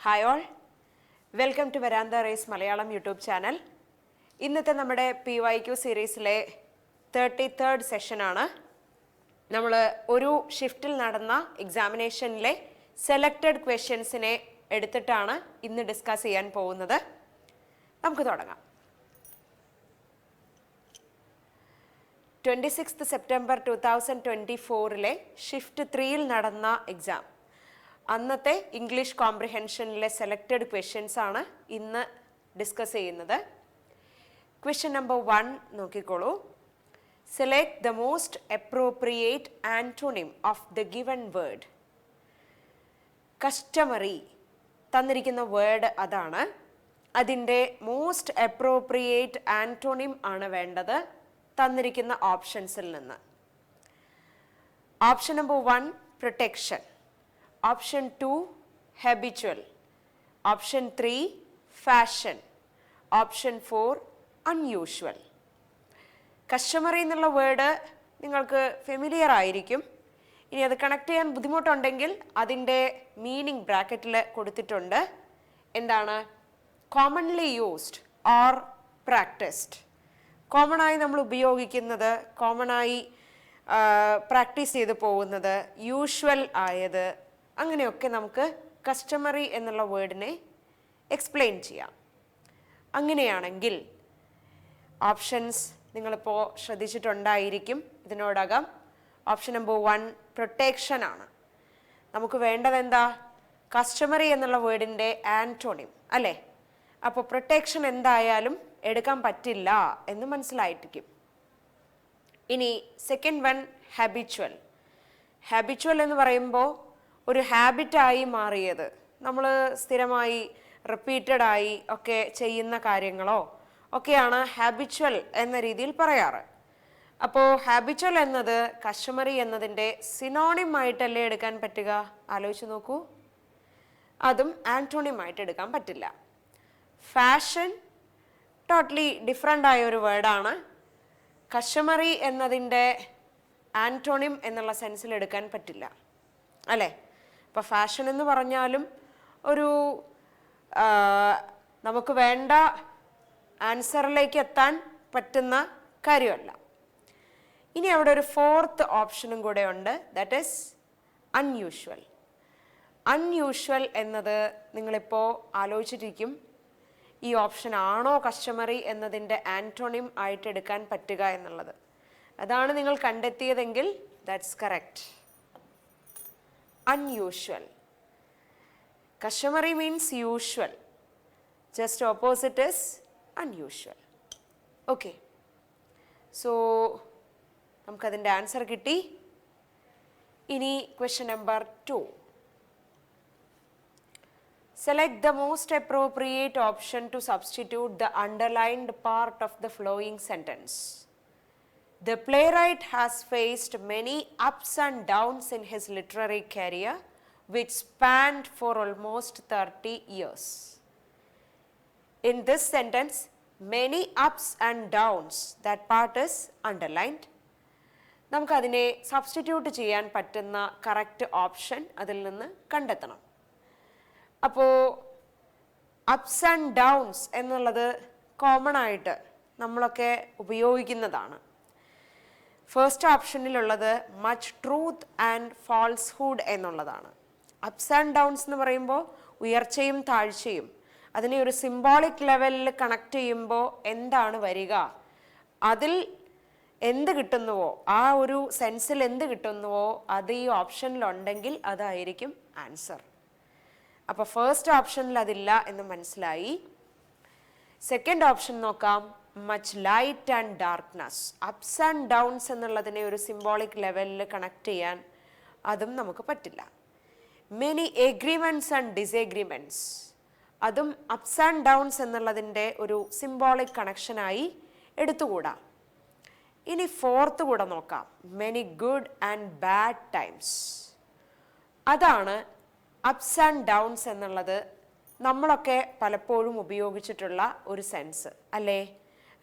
Hi all, welcome to Veranda Race Malayalam YouTube channel. ഇന്നത്തെ നമ്മുടെ PYQ സീരീസിലെ 33rd സെഷനാണ്. നമ്മൾ ഒരു ഷിഫ്റ്റിൽ നടന്ന എക്സാമിനേഷനിലെ സെലക്റ്റഡ് ക്വസ്റ്റ്യൻസിനെ എടുത്തിട്ടാണ് ഇന്ന് ഡിസ്കസ് ചെയ്യാൻ പോകുന്നത്. നമുക്ക് തുടങ്ങാം. 26th September 2024 ഷിഫ്റ്റ് 3ൽ നടന്ന എക്സാം, അന്നത്തെ ഇംഗ്ലീഷ് കോംപ്രിഹെൻഷനിലെ സെലക്റ്റഡ് ക്വസ്റ്റ്യൻസ് ആണ് ഇന്ന് ഡിസ്കസ് ചെയ്യുന്നത്. ക്വസ്റ്റ്യൻ നമ്പർ 1 നോക്കിക്കോളൂ. Select the most appropriate antonym of the given word. Customary തന്നിരിക്കുന്ന വേർഡ് അതാണ്. അതിൻ്റെ മോസ്റ്റ് അപ്രോപ്രിയേറ്റ് ആന്റോണിം ആണ് വേണ്ടത് തന്നിരിക്കുന്ന ഓപ്ഷൻസിൽ നിന്ന്. Option number 1 protection, option 2 habitual, option 3 fashion, option 4 unusual. Customary എന്നുള്ള വേർഡ് നിങ്ങൾക്ക് ഫെമിലിയർ ആയിരിക്കും. ഇനി അത് കണക്ട് ചെയ്യാൻ ബുദ്ധിമുട്ടുണ്ടെങ്കിൽ അതിൻ്റെ മീനിങ് ബ്രാക്കറ്റിൽ കൊടുത്തിട്ടുണ്ട്. എന്താണ്? Commonly used or practised. കോമണായി നമ്മൾ ഉപയോഗിക്കുന്നത്, കോമണായി പ്രാക്ടീസ് ചെയ്ത് പോകുന്നത്, യൂഷ്വൽ ആയത്, അങ്ങനെയൊക്കെ നമുക്ക് കസ്റ്റമറി എന്നുള്ള വേർഡിനെ എക്സ്പ്ലെയിൻ ചെയ്യാം. അങ്ങനെയാണെങ്കിൽ ഓപ്ഷൻസ് നിങ്ങളിപ്പോൾ ശ്രദ്ധിച്ചിട്ടുണ്ടായിരിക്കും ഇതിനോടകം. ഓപ്ഷൻ നമ്പർ 1 പ്രൊട്ടക്ഷൻ ആണ്. നമുക്ക് വേണ്ടത് എന്താ? കസ്റ്റമറി എന്നുള്ള വേർഡിൻ്റെ ആന്റോണിം അല്ലേ? അപ്പോൾ പ്രൊട്ടക്ഷൻ എന്തായാലും എടുക്കാൻ പറ്റില്ല എന്ന് മനസ്സിലായിരിക്കും. ഇനി സെക്കൻഡ് വൺ ഹാബിച്വൽ. ഹാബിച്വൽ എന്ന് പറയുമ്പോൾ ഒരു ഹാബിറ്റായി മാറിയത്, നമ്മൾ സ്ഥിരമായി റിപ്പീറ്റഡായി ഒക്കെ ചെയ്യുന്ന കാര്യങ്ങളോ ഒക്കെയാണ് ഹാബിച്വൽ എന്ന രീതിയിൽ പറയാറ്. അപ്പോൾ ഹാബിച്വൽ എന്നത് കസ്റ്റമറി എന്നതിൻ്റെ സിനോണിം ആയിട്ടല്ലേ എടുക്കാൻ പറ്റുക? ആലോചിച്ച് നോക്കൂ. അതും ആന്റോണിം ആയിട്ട് എടുക്കാൻ പറ്റില്ല. ഫാഷൻ ടോട്ടലി ഡിഫറെൻ്റ് ആയ ഒരു വേർഡാണ്. കസ്റ്റമറി എന്നതിൻ്റെ ആന്റോണിം എന്നുള്ള സെൻസിൽ എടുക്കാൻ പറ്റില്ല അല്ലേ? അപ്പോൾ ഫാഷൻ എന്ന് പറഞ്ഞാലും ഒരു നമുക്ക് വേണ്ട ആൻസറിലേക്ക് എത്താൻ പറ്റുന്ന കാര്യമല്ല. ഇനി അവിടെ ഒരു ഫോർത്ത് ഓപ്ഷനും കൂടെ ഉണ്ട്, ദാറ്റ് ഈസ് അൺയൂഷ്വൽ. അൺയൂഷ്വൽ എന്നത് നിങ്ങളിപ്പോൾ ആലോചിച്ചിരിക്കും, ഈ ഓപ്ഷൻ ആണോ കസ്റ്റമറി എന്നതിൻ്റെ ആന്റോണിം ആയിട്ട് എടുക്കാൻ പറ്റുക എന്നുള്ളത്. അതാണ് നിങ്ങൾ കണ്ടെത്തിയതെങ്കിൽ that's correct. unusual. Customary means usual. Just opposite is unusual. Okay. So, നമുക്കതിൻ്റെ ആൻസർ കിട്ടി. ഇനി question number 2. Select the most appropriate option to substitute the underlined part of the following sentence. The playwright has faced many ups and downs in his literary career, which spanned for almost 30 years. In this sentence, many ups and downs, that part is underlined. നമുക്കതിനെ substitute ചെയ്യാൻ പറ്റുന്ന correct option അതിൽ നിന്ന് കണ്ടെത്തണം. അപ്പോൾ ups and downs എന്നുള്ളത് common ആയിട്ട് നമ്മളൊക്കെ ഉപയോഗിക്കുന്നതാണ്. ഫസ്റ്റ് ഓപ്ഷനിലുള്ളത് മച്ച് ട്രൂത്ത് ആൻഡ് ഫാൾസ്ഹുഡ് എന്നുള്ളതാണ്. അപ്സ് ആൻഡ് ഡൗൺസ് എന്ന് പറയുമ്പോൾ ഉയർച്ചയും താഴ്ചയും, അതിനെ ഒരു സിംബോളിക് ലെവലിൽ കണക്ട് ചെയ്യുമ്പോൾ എന്താണ് വരിക, അതിൽ എന്ത് കിട്ടുന്നുവോ, ആ ഒരു സെൻസിൽ എന്ത് കിട്ടുന്നുവോ അത് ഈ ഓപ്ഷനിലുണ്ടെങ്കിൽ അതായിരിക്കും ആൻസർ. അപ്പോൾ ഫസ്റ്റ് ഓപ്ഷനിൽ അതില്ല എന്ന് മനസ്സിലായി. സെക്കൻഡ് ഓപ്ഷൻ നോക്കാം. Much light and darkness. Ups and downs എന്നുള്ളതിനെ ഒരു സിംബോളിക് ലെവലിൽ കണക്ട് ചെയ്യാൻ അതും നമുക്ക് പറ്റില്ല. മെനി എഗ്രിമെൻറ്റ്സ് ആൻഡ് ഡിസെഗ്രിമെൻറ്റ്സ്, അതും അപ്സ് ആൻഡ് ഡൗൺസ് എന്നുള്ളതിൻ്റെ ഒരു സിംബോളിക് കണക്ഷനായി എടുത്തുകൂടാ. ഇനി ഫോർത്ത് കൂടെ നോക്കാം. Many good and bad times. അതാണ് അപ്സ് ആൻഡ് ഡൗൺസ് എന്നുള്ളത് നമ്മളൊക്കെ പലപ്പോഴും ഉപയോഗിച്ചിട്ടുള്ള ഒരു സെൻസ് അല്ലേ?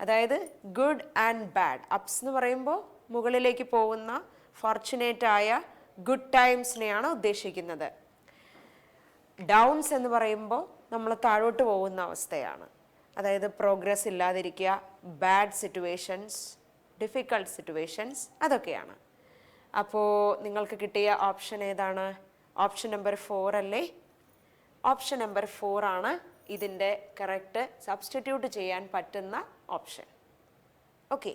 അതായത് ഗുഡ് ആൻഡ് ബാഡ്. അപ്സ് എന്ന് പറയുമ്പോൾ മുകളിലേക്ക് പോകുന്ന ഫോർച്ചുനേറ്റ് ആയ ഗുഡ് ടൈംസിനെയാണ് ഉദ്ദേശിക്കുന്നത്. ഡൗൺസ് എന്ന് പറയുമ്പോൾ നമ്മൾ താഴോട്ട് പോകുന്ന അവസ്ഥയാണ്. അതായത് പ്രോഗ്രസ് ഇല്ലാതിരിക്കുക, ബാഡ് സിറ്റുവേഷൻസ്, ഡിഫിക്കൾട്ട് സിറ്റുവേഷൻസ്, അതൊക്കെയാണ്. അപ്പോൾ നിങ്ങൾക്ക് കിട്ടിയ ഓപ്ഷൻ ഏതാണ്? ഓപ്ഷൻ നമ്പർ 4 അല്ലേ? ഓപ്ഷൻ നമ്പർ 4 ആണ് ഇതിൻ്റെ കറക്റ്റ് സബ്സ്റ്റിറ്റ്യൂട്ട് ചെയ്യാൻ പറ്റുന്ന ഓപ്ഷൻ. ഓക്കെ,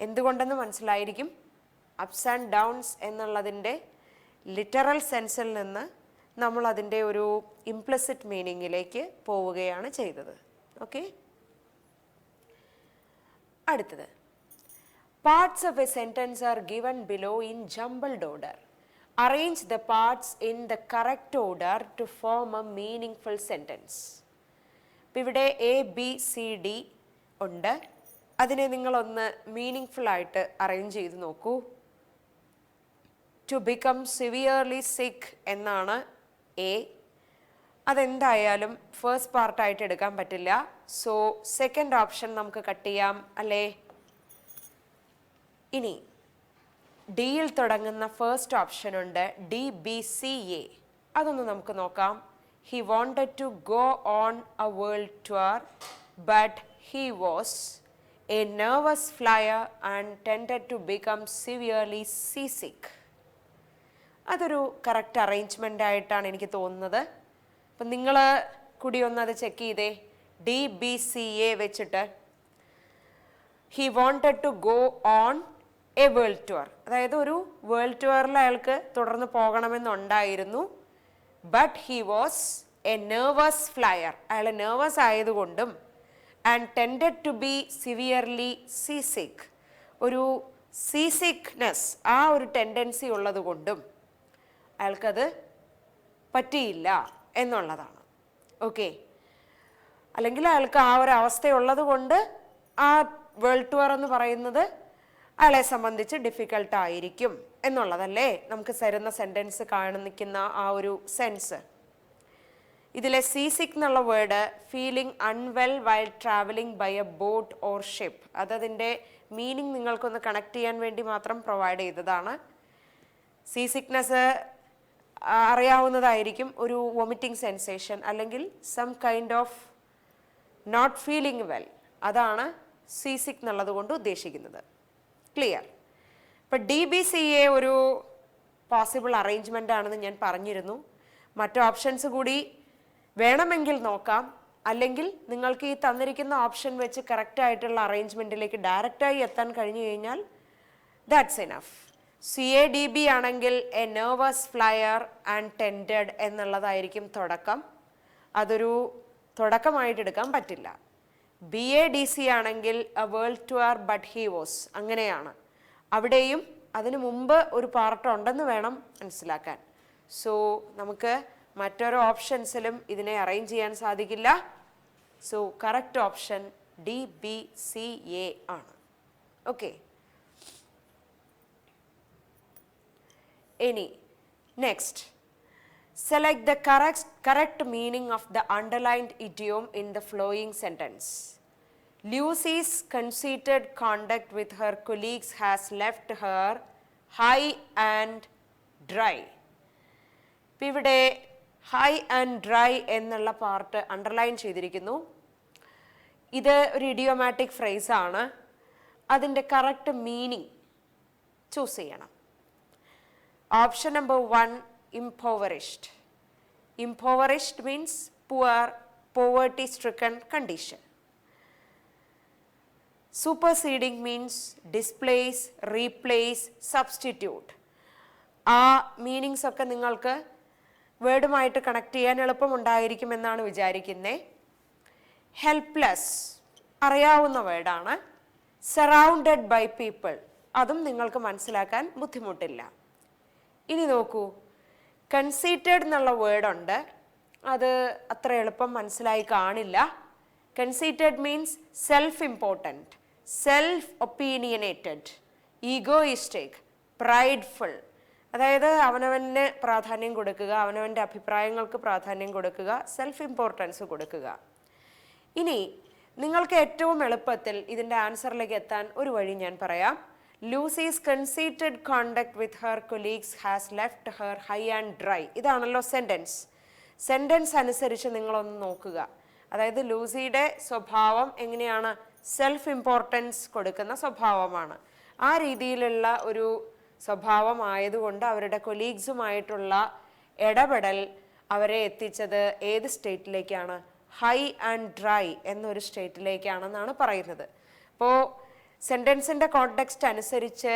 എന്തുകൊണ്ടെന്ന് മനസ്സിലായിരിക്കും. അപ്സ് ആൻഡ് ഡൗൺസ് എന്നുള്ളതിൻ്റെ ലിറ്ററൽ സെൻസിൽ നിന്ന് നമ്മൾ അതിൻ്റെ ഒരു ഇംപ്ലിസിറ്റ് മീനിങ്ങിലേക്ക് പോവുകയാണ് ചെയ്തത്. ഓക്കെ, അടുത്തത്, parts of a sentence are given below in jumbled order. Arrange the parts in the correct order to form a meaningful sentence. ഇപ്പം ഇവിടെ ABCD ഉണ്ട്. അതിനെ നിങ്ങളൊന്ന് മീനിങ്ഫുൾ ആയിട്ട് അറേഞ്ച് ചെയ്ത് നോക്കൂ. ടു ബിക്കം സിവിയർലി സിക്ക് എന്നാണ് A. അതെന്തായാലും ഫസ്റ്റ് പാർട്ടായിട്ട് എടുക്കാൻ പറ്റില്ല. സോ സെക്കൻഡ് ഓപ്ഷൻ നമുക്ക് കട്ട് ചെയ്യാം അല്ലേ? ഇനി ഡിയിൽ തുടങ്ങുന്ന ഫസ്റ്റ് ഓപ്ഷൻ ഉണ്ട്, DBCA. അതൊന്ന് നമുക്ക് നോക്കാം. He wanted to go on a world tour but he was a nervous flyer and tended to become severely seasick. അതൊരു കറക്റ്റ് അറേഞ്ച്മെൻ്റ് ആയിട്ടാണ് എനിക്ക് തോന്നുന്നത്. അപ്പം നിങ്ങൾ കൂടി ഒന്ന് അത് ചെക്ക് ചെയ്തേ. DBCA വെച്ചിട്ട് he wanted to go on a world tour, അതായത് ഒരു വേൾഡ് ടൂറിൽ അയാൾക്ക് തുടർന്ന് പോകണമെന്നുണ്ടായിരുന്നു. But he was a nervous flyer, അയാൾ നെർവസ് ആയതുകൊണ്ടും and tended to be severely seasick, ഒരു സീസിക്നെസ്, ആ ഒരു ടെൻഡൻസി ഉള്ളത് കൊണ്ടും അയാൾക്കത് പറ്റിയില്ല എന്നുള്ളതാണ്. ഓക്കെ, അല്ലെങ്കിൽ അയാൾക്ക് ആ ഒരു അവസ്ഥയുള്ളത് കൊണ്ട് ആ വേൾഡ് ടൂർ എന്ന് പറയുന്നത് അയാളെ സംബന്ധിച്ച് ഡിഫിക്കൽട്ട് ആയിരിക്കും എന്നുള്ളതല്ലേ നമുക്ക് തരുന്ന സെൻറ്റൻസ് കാണിക്കുന്ന ആ ഒരു സെൻസ്. ഇതിലെ സീസിക്ക് എന്നുള്ള word feeling unwell while travelling by a boat or ship, അതതിൻ്റെ മീനിങ് നിങ്ങൾക്കൊന്ന് കണക്ട് ചെയ്യാൻ വേണ്ടി മാത്രം പ്രൊവൈഡ് ചെയ്തതാണ്. സീ സിക്നെസ് അറിയാവുന്നതായിരിക്കും, ഒരു വൊമിറ്റിംഗ് സെൻസേഷൻ അല്ലെങ്കിൽ some kind of not feeling well, അതാണ് സീ സിക്ക് എന്നുള്ളത് കൊണ്ട് ഉദ്ദേശിക്കുന്നത്. ക്ലിയർ? ഇപ്പം DBCA ഒരു പോസിബിൾ അറേഞ്ച്മെൻ്റ് ആണെന്ന് ഞാൻ പറഞ്ഞിരുന്നു. മറ്റു ഓപ്ഷൻസ് കൂടി വേണമെങ്കിൽ നോക്കാം, അല്ലെങ്കിൽ നിങ്ങൾക്ക് ഈ തന്നിരിക്കുന്ന ഓപ്ഷൻ വെച്ച് കറക്റ്റ് ആയിട്ടുള്ള അറേഞ്ച്മെൻറ്റിലേക്ക് ഡയറക്റ്റായി എത്താൻ കഴിഞ്ഞു കഴിഞ്ഞാൽ ദാറ്റ്സ് ഇനഫ്. CADB ആണെങ്കിൽ a nervous flyer and tended എന്നുള്ളതായിരിക്കും തുടക്കം. അതൊരു തുടക്കമായിട്ട് എടുക്കാൻ പറ്റില്ല. BADC ആണെങ്കിൽ a world tour but he was, അങ്ങനെയാണ്. അവിടെയും അതിനു മുമ്പ് ഒരു പാർട്ട് ഉണ്ടെന്ന് വേണം മനസ്സിലാക്കാൻ. സോ നമുക്ക് മറ്റൊരു ഓപ്ഷൻസിലും ഇതിനെ അറേഞ്ച് ചെയ്യാൻ സാധിക്കില്ല. സോ കറക്റ്റ് ഓപ്ഷൻ DBCA ആണ്. ഓക്കെ, ഇനി next, select the correct meaning of the underlined idiom in the flowing sentence. Lucy's conceited conduct with her colleagues has left her high and dry. ഇവിടെ high and dry എന്നുള്ള part underline ചെയ്തിരിക്കുന്നു. ഇത് ഒരു idiomatic phrase ആണ്. അതിൻ്റെ correct meaning choose ചെയ്യണം. Option number 1, impoverished. Impoverished means poor, poverty stricken condition. Superseding means displace, replace, substitute. ആ meanings ഒക്കെ നിങ്ങൾക്ക് വേർഡുമായിട്ട് കണക്ട് ചെയ്യാൻ എളുപ്പമുണ്ടായിരിക്കുമെന്നാണ് വിചാരിക്കുന്നത്. ഹെൽപ്ലെസ് അറിയാവുന്ന വേർഡാണ്. സറൗണ്ടഡ് ബൈ പീപ്പിൾ, അതും നിങ്ങൾക്ക് മനസ്സിലാക്കാൻ ബുദ്ധിമുട്ടില്ല. ഇനി നോക്കൂ, കൺസീറ്റഡ് എന്നുള്ള വേർഡുണ്ട്, അത് അത്ര എളുപ്പം മനസ്സിലായി കാണില്ല. Conceited means self important, self opinionated, egoistic, prideful. അതായത് അവനവന് പ്രാധാന്യം കൊടുക്കുക, അവനവൻ്റെ അഭിപ്രായങ്ങൾക്ക് പ്രാധാന്യം കൊടുക്കുക, സെൽഫ് ഇമ്പോർട്ടൻസ് കൊടുക്കുക. ഇനി നിങ്ങൾക്ക് ഏറ്റവും എളുപ്പത്തിൽ ഇതിൻ്റെ ആൻസറിലേക്ക് എത്താൻ ഒരു വഴി ഞാൻ പറയാം. Lucy's conceited conduct with her colleagues has left her high and dry. ഇതാണല്ലോ സെൻറ്റൻസ്. സെൻറ്റൻസ് അനുസരിച്ച് നിങ്ങളൊന്ന് നോക്കുക. അതായത് ലൂസിയുടെ സ്വഭാവം എങ്ങനെയാണ്? സെൽഫ് ഇമ്പോർട്ടൻസ് കൊടുക്കുന്ന സ്വഭാവമാണ്. ആ രീതിയിലുള്ള ഒരു സ്വഭാവമായതുകൊണ്ട് അവരുടെ കൊലീഗ്സുമായിട്ടുള്ള ഇടപെടൽ അവരെ എത്തിച്ചത് ഏത് സ്റ്റേറ്റിലേക്കാണ്? ഹൈ ആൻഡ് ഡ്രൈ എന്നൊരു സ്റ്റേറ്റിലേക്കാണെന്നാണ് പറയുന്നത്. അപ്പോൾ സെൻറ്റൻസിൻ്റെ കോണ്ടെക്സ്റ്റ് അനുസരിച്ച്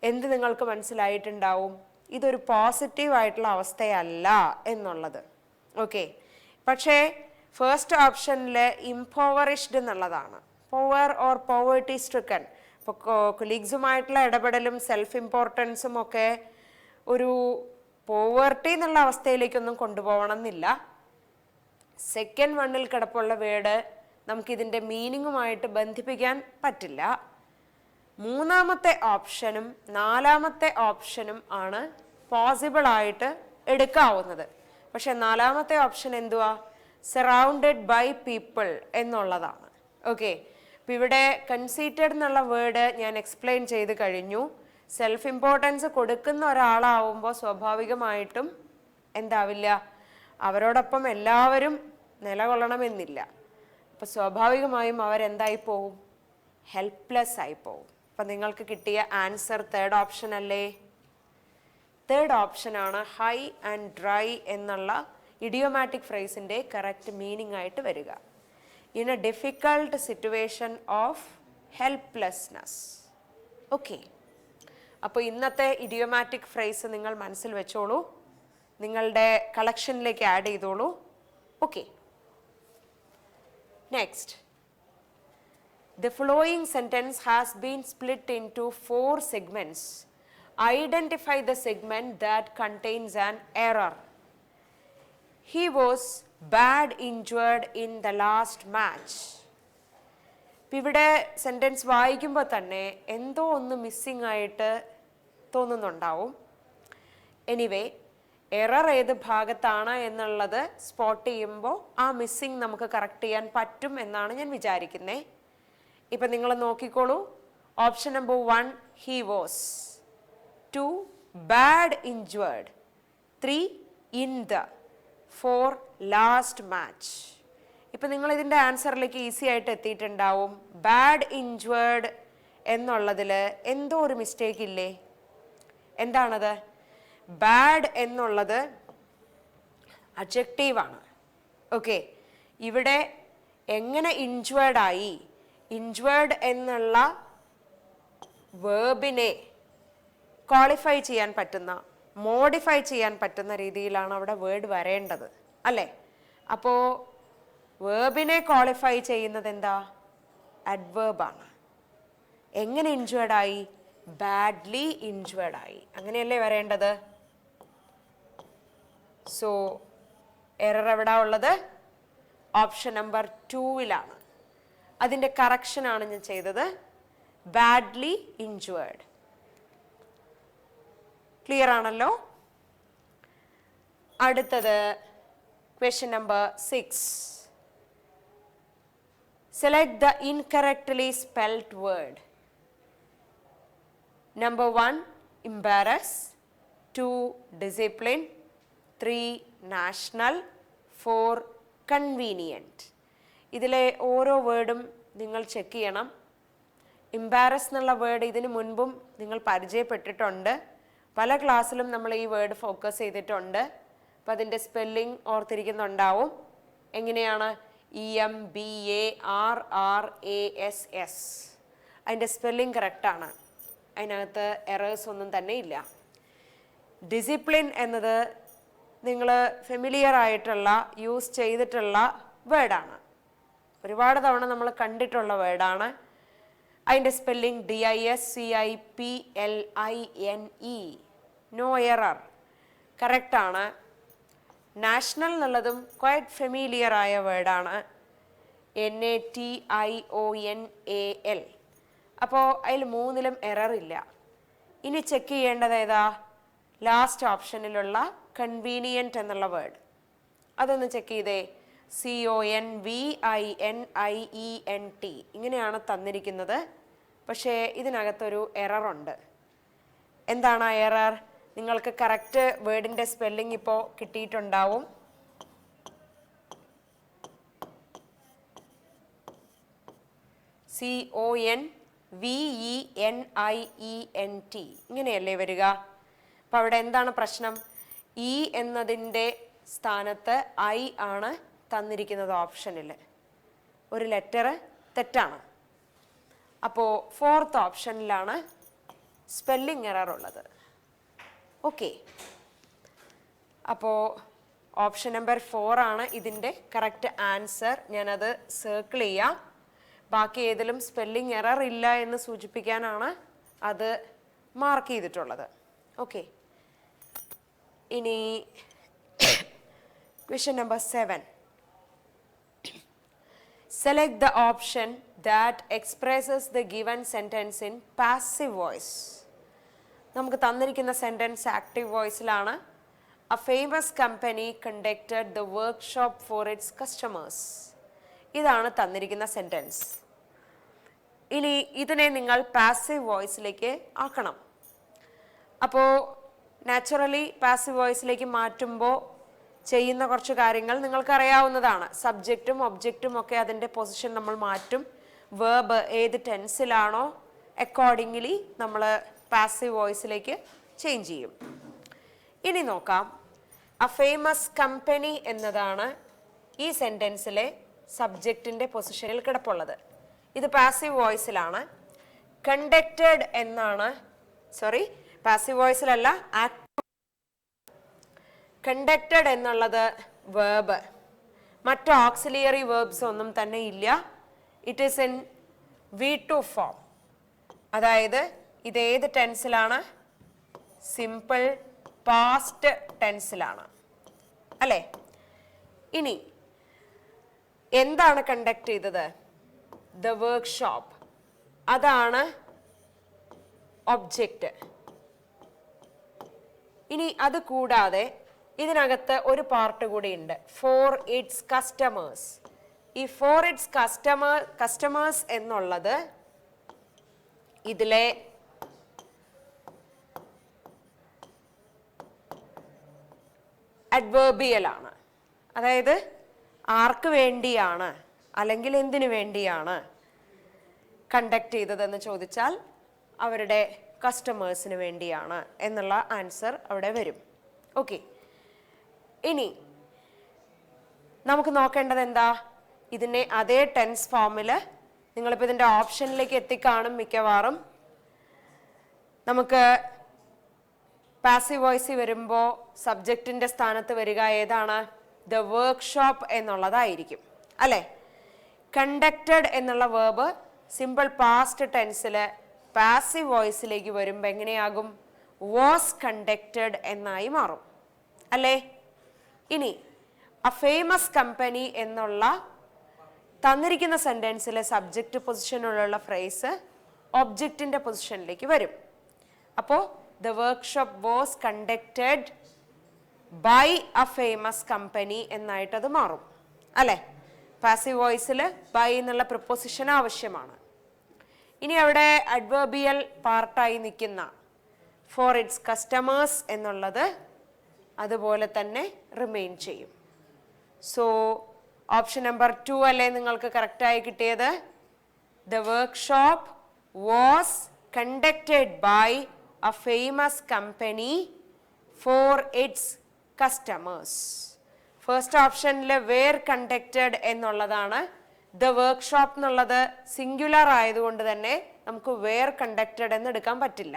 എന്ത് നിങ്ങൾക്ക് മനസ്സിലായിട്ടുണ്ടാവും? ഇതൊരു പോസിറ്റീവ് ആയിട്ടുള്ള അവസ്ഥയല്ല എന്നുള്ളത്. ഓക്കെ, പക്ഷേ ഫസ്റ്റ് ഓപ്ഷനിൽ ഇംപവറിഷ്ഡ് എന്നുള്ളതാണ്. Power or poverty stricken. ഇപ്പോൾ കൊലീഗ്സുമായിട്ടുള്ള ഇടപെടലും സെൽഫ് ഇമ്പോർട്ടൻസും ഒക്കെ ഒരു പോവേർട്ടി എന്നുള്ള അവസ്ഥയിലേക്കൊന്നും കൊണ്ടുപോകണം എന്നില്ല. സെക്കൻഡ് വണ്ണിൽ കിടപ്പുള്ള വേർഡ് നമുക്കിതിൻ്റെ മീനിങ്ങുമായിട്ട് ബന്ധിപ്പിക്കാൻ പറ്റില്ല. മൂന്നാമത്തെ ഓപ്ഷനും നാലാമത്തെ ഓപ്ഷനും ആണ് പോസിബിൾ ആയിട്ട് എടുക്കാവുന്നത്. പക്ഷെ നാലാമത്തെ ഓപ്ഷൻ എന്തുവാ? സറൗണ്ടഡ് ബൈ പീപ്പിൾ എന്നുള്ളതാണ്. ഓക്കെ, അപ്പം ഇവിടെ കൺസീറ്റഡ് എന്നുള്ള വേർഡ് ഞാൻ എക്സ്പ്ലെയിൻ ചെയ്ത് കഴിഞ്ഞു. സെൽഫ് ഇമ്പോർട്ടൻസ് കൊടുക്കുന്ന ഒരാളാവുമ്പോൾ സ്വാഭാവികമായിട്ടും എന്താവില്ല? അവരോടൊപ്പം എല്ലാവരും നിലകൊള്ളണമെന്നില്ല. അപ്പോൾ സ്വാഭാവികമായും അവരെന്തായി പോവും? ഹെൽപ്ലെസ് ആയി പോവും. അപ്പം നിങ്ങൾക്ക് കിട്ടിയ ആൻസർ തേർഡ് ഓപ്ഷൻ അല്ലേ? തേർഡ് ഓപ്ഷനാണ് ഹൈ ആൻഡ് ഡ്രൈ എന്നുള്ള ഇഡിയോമാറ്റിക് ഫ്രേസിൻ്റെ കറക്റ്റ് മീനിങ് ആയിട്ട് വരിക. In A difficult situation of helplessness. Okay, അപ്പോൾ ഇന്നത്തെ ഇഡിയോമാറ്റിക് ഫ്രേസ് നിങ്ങൾ മനസ്സിൽ വെച്ചോളൂ, നിങ്ങളുടെ കളക്ഷനിലേക്ക് ആഡ് ചെയ്തോളൂ. Okay, next. The following sentence has been split into 4 segments. Identify the segment that contains an error. He was bad injured in the last match. ഇവിടെ sentence വായിക്കുമ്പോൾ തന്നെ എന്തോ ഒന്ന് മിസ്സിംഗ് ആയിട്ട് തോന്നുന്നുണ്ടാവും. എനിവേ, എറർ ഏത് ഭാഗത്താണ് എന്നുള്ളത് സ്പോട്ട് ചെയ്യുമ്പോൾ ആ മിസ്സിംഗ് നമുക്ക് കറക്റ്റ് ചെയ്യാൻ പറ്റും എന്നാണ് ഞാൻ വിചാരിക്കുന്നത്. ഇപ്പം നിങ്ങൾ നോക്കിക്കോളൂ. Option number 1 he was, 2 bad injured, 3 in the, 4 last match. ഇപ്പം നിങ്ങൾ ഇതിൻ്റെ ആൻസറിലേക്ക് ഈസി ആയിട്ട് എത്തിയിട്ടുണ്ടാവും. ബാഡ് ഇൻജേർഡ് എന്നുള്ളതിൽ എന്തോ ഒരു മിസ്റ്റേക്ക് ഇല്ലേ? എന്താണത്? ബാഡ് എന്നുള്ളത് അഡ്ജക്റ്റീവാണ്. ഓക്കെ, ഇവിടെ എങ്ങനെ ഇൻജേർഡായി? ഇൻജേർഡ് എന്നുള്ള വേർബിനെ ക്വാളിഫൈ ചെയ്യാൻ പറ്റുന്ന, മോഡിഫൈ ചെയ്യാൻ പറ്റുന്ന രീതിയിലാണ് അവിടെ വേർഡ് വരേണ്ടത് അല്ലേ? അപ്പോൾ വേർബിനെ ക്വാളിഫൈ ചെയ്യുന്നത് എന്താ? അഡ്വേർബാണ്. എങ്ങനെ ഇൻജേർഡായി? ബാഡ്ലി ഇൻജേർഡായി. അങ്ങനെയല്ലേ വരേണ്ടത്? സോ എറർ എവിടാ ഉള്ളത്? ഓപ്ഷൻ നമ്പർ 2-ലാണ്. അതിൻ്റെ കറക്ഷനാണ് ഞാൻ ചെയ്തത്. Badly injured. ക്ലിയർ ആണല്ലോ? അടുത്തത് question number 6. Select the incorrectly spelled word. Number 1 embarrass, 2 discipline, 3 national, 4 convenient. ഇതിലെ ഓരോ വേർഡും നിങ്ങൾ ചെക്ക് ചെയ്യണം. ഇംബാരസ് എന്നുള്ള വേർഡ് ഇതിനു മുൻപും നിങ്ങൾ പരിചയപ്പെട്ടിട്ടുണ്ട്. പല ക്ലാസ്സിലും നമ്മൾ ഈ വേർഡ് ഫോക്കസ് ചെയ്തിട്ടുണ്ട്. അപ്പം അതിൻ്റെ സ്പെല്ലിംഗ് ഓർത്തിരിക്കുന്നുണ്ടാവും. എങ്ങനെയാണ്? EMBARRASS. അതിൻ്റെ സ്പെല്ലിംഗ് കറക്റ്റാണ്. അതിനകത്ത് എറേഴ്സ് ഒന്നും തന്നെ ഇല്ല. ഡിസിപ്ലിൻ എന്നത് നിങ്ങൾ ഫെമിലിയർ ആയിട്ടുള്ള, യൂസ് ചെയ്തിട്ടുള്ള വേർഡാണ്. ഒരുപാട് തവണ നമ്മൾ കണ്ടിട്ടുള്ള വേർഡാണ്. അതിൻ്റെ സ്പെല്ലിംഗ് DISCIPLINE. നോ എറർ, കറക്റ്റാണ്. നാഷണൽ എന്നുള്ളതും ക്വൈറ്റ് ഫെമിലിയർ ആയ വേർഡാണ്. NATIONAL. അപ്പോൾ അതിൽ 3-ലും എറർ ഇല്ല. ഇനി ചെക്ക് ചെയ്യേണ്ടത് ഏതാ? ലാസ്റ്റ് ഓപ്ഷനിലുള്ള കൺവീനിയൻറ്റ് എന്നുള്ള വേർഡ്. അതൊന്ന് ചെക്ക് ചെയ്തേ. CONVINIENT ഇങ്ങനെയാണ് തന്നിരിക്കുന്നത്. പക്ഷേ ഇതിനകത്തൊരു എററുണ്ട്. എന്താണ് ആ എറർ? നിങ്ങൾക്ക് കറക്റ്റ് വേർഡിൻ്റെ സ്പെല്ലിംഗ് ഇപ്പോൾ കിട്ടിയിട്ടുണ്ടാവും. CONVENIENT ഇങ്ങനെയല്ലേ വരിക? അപ്പം അവിടെ എന്താണ് പ്രശ്നം? ഇ എന്നതിൻ്റെ സ്ഥാനത്ത് ഐ ആണ് തന്നിരിക്കുന്നത് ഓപ്ഷനിൽ. ഒരു ലെറ്റർ തെറ്റാണ്. അപ്പോൾ ഫോർത്ത് ഓപ്ഷനിലാണ് സ്പെല്ലിംഗ് എറർ ഉള്ളത്. ഓക്കെ, അപ്പോൾ ഓപ്ഷൻ നമ്പർ 4 ആണ് ഇതിൻ്റെ കറക്റ്റ് ആൻസർ. ഞാനത് സർക്കിൾ ചെയ്യാം. ബാക്കി ഏതിലും സ്പെല്ലിംഗ് എറർ ഇല്ല എന്ന് സൂചിപ്പിക്കാനാണ് അത് മാർക്ക് ചെയ്തിട്ടുള്ളത്. ഓക്കെ, ഇനി question number 7. Select the option that expresses the given sentence in passive voice. നമുക്ക് തന്നിരിക്കുന്ന സെൻറ്റൻസ് ആക്റ്റീവ് വോയിസിലാണ്. A famous company conducted the workshop for its customers. ഇതാണ് തന്നിരിക്കുന്ന സെൻറ്റൻസ്. ഇനി ഇതിനെ നിങ്ങൾ പാസീവ് വോയിസിലേക്ക് ആക്കണം. അപ്പോൾ നാച്ചുറലി പാസീവ് വോയിസിലേക്ക് മാറ്റുമ്പോൾ ചെയ്യുന്ന കുറച്ച് കാര്യങ്ങൾ നിങ്ങൾക്കറിയാവുന്നതാണ്. സബ്ജക്റ്റും ഒബ്ജക്റ്റും ഒക്കെ അതിൻ്റെ പൊസിഷൻ നമ്മൾ മാറ്റും. വേർബ് ഏത് ടെൻസിലാണോ അക്കോർഡിംഗ്ലി നമ്മൾ പാസീവ് വോയിസിലേക്ക് ചേഞ്ച് ചെയ്യും. ഇനി നോക്കാം. എ ഫേമസ് കമ്പനി എന്നതാണ് ഈ സെൻറ്റൻസിലെ സബ്ജക്റ്റിൻ്റെ പൊസിഷനിൽ കിടപ്പുള്ളത്. ഇത് പാസീവ് വോയിസിലാണ്. കണ്ടക്റ്റഡ് എന്നാണ്, പാസീവ് വോയിസിലല്ല, കണ്ടക്റ്റഡ് എന്നുള്ളത് വേർബ്. മറ്റ് ഓക്സിലിയറി വേർബ്സ് ഒന്നും തന്നെ ഇല്ല. It is in V2 form. അതായത് ഇതേത് ടെൻസിലാണ്? സിമ്പിൾ പാസ്റ്റ് ടെൻസിലാണ്, അല്ലേ? ഇനി എന്താണ് കണ്ടക്ട് ചെയ്തത്? The workshop. അതാണ് ഒബ്ജക്റ്റ്. ഇനി അത് കൂടാതെ ഇതിനകത്ത് ഒരു പാർട്ട് കൂടി ഉണ്ട്, ഫോർ ഇറ്റ്സ് കസ്റ്റമേഴ്സ്. ഈ ഫോർ ഇറ്റ്സ് കസ്റ്റമേഴ്സ് എന്നുള്ളത് ഇതിലെ അഡ്വേർബിയൽ ആണ്. അതായത് ആർക്ക് വേണ്ടിയാണ് അല്ലെങ്കിൽ എന്തിനു വേണ്ടിയാണ് കണ്ടക്ട് ചെയ്തതെന്ന് ചോദിച്ചാൽ അവരുടെ കസ്റ്റമേഴ്സിന് വേണ്ടിയാണ് എന്നുള്ള ആൻസർ അവിടെ വരും. ഓക്കെ, ഇനി നമുക്ക് നോക്കേണ്ടത് എന്താ? ഇതിനെ അതേ ടെൻസ് ഫോമിൽ നിങ്ങളിപ്പോൾ ഇതിൻ്റെ ഓപ്ഷനിലേക്ക് എത്തിക്കാണും മിക്കവാറും. നമുക്ക് പാസീവ് വോയിസ് വരുമ്പോൾ സബ്ജക്റ്റിൻ്റെ സ്ഥാനത്ത് വരിക ഏതാണ്? ദ വർക്ക്ഷോപ്പ് എന്നുള്ളതായിരിക്കും, അല്ലേ? കണ്ടക്റ്റഡ് എന്നുള്ള വേർബ് സിമ്പിൾ പാസ്റ്റ് ടെൻസിൽ പാസീവ് വോയിസിലേക്ക് വരുമ്പോൾ എങ്ങനെയാകും? വാസ് കണ്ടക്റ്റഡ് എന്നായി മാറും, അല്ലേ? ഇനി എ ഫേമസ് കമ്പനി എന്നുള്ള തന്നിരിക്കുന്ന സെൻറ്റൻസിലെ സബ്ജക്റ്റ് പൊസിഷനിലുള്ള ഫ്രേസ് ഒബ്ജക്റ്റിൻ്റെ പൊസിഷനിലേക്ക് വരും. അപ്പോൾ the workshop was conducted by a famous company എന്നായിട്ടത് മാറും, അല്ലേ? പാസീവ് വോയിസിൽ ബൈ എന്നുള്ള പ്രിപ്പോസിഷൻ ആവശ്യമാണ്. ഇനി അവിടെ അഡ്വേർബിയൽ പാർട്ടായി നിൽക്കുന്ന ഫോർ ഇറ്റ്സ് കസ്റ്റമേഴ്സ് എന്നുള്ളത് അതുപോലെ തന്നെ റിമെയിൻ ചെയ്യും. സോ ഓപ്ഷൻ നമ്പർ 2 അല്ലേ നിങ്ങൾക്ക് കറക്റ്റായി കിട്ടിയത്? The workshop was conducted by a famous company for its customers. First ഓപ്ഷനിൽ വേർ കണ്ടക്റ്റഡ് എന്നുള്ളതാണ്. ദ വർക്ക്ഷോപ്പ് എന്നുള്ളത് സിംഗുലർ ആയതുകൊണ്ട് തന്നെ നമുക്ക് വേർ കണ്ടക്റ്റഡ് എന്ന് എടുക്കാൻ പറ്റില്ല.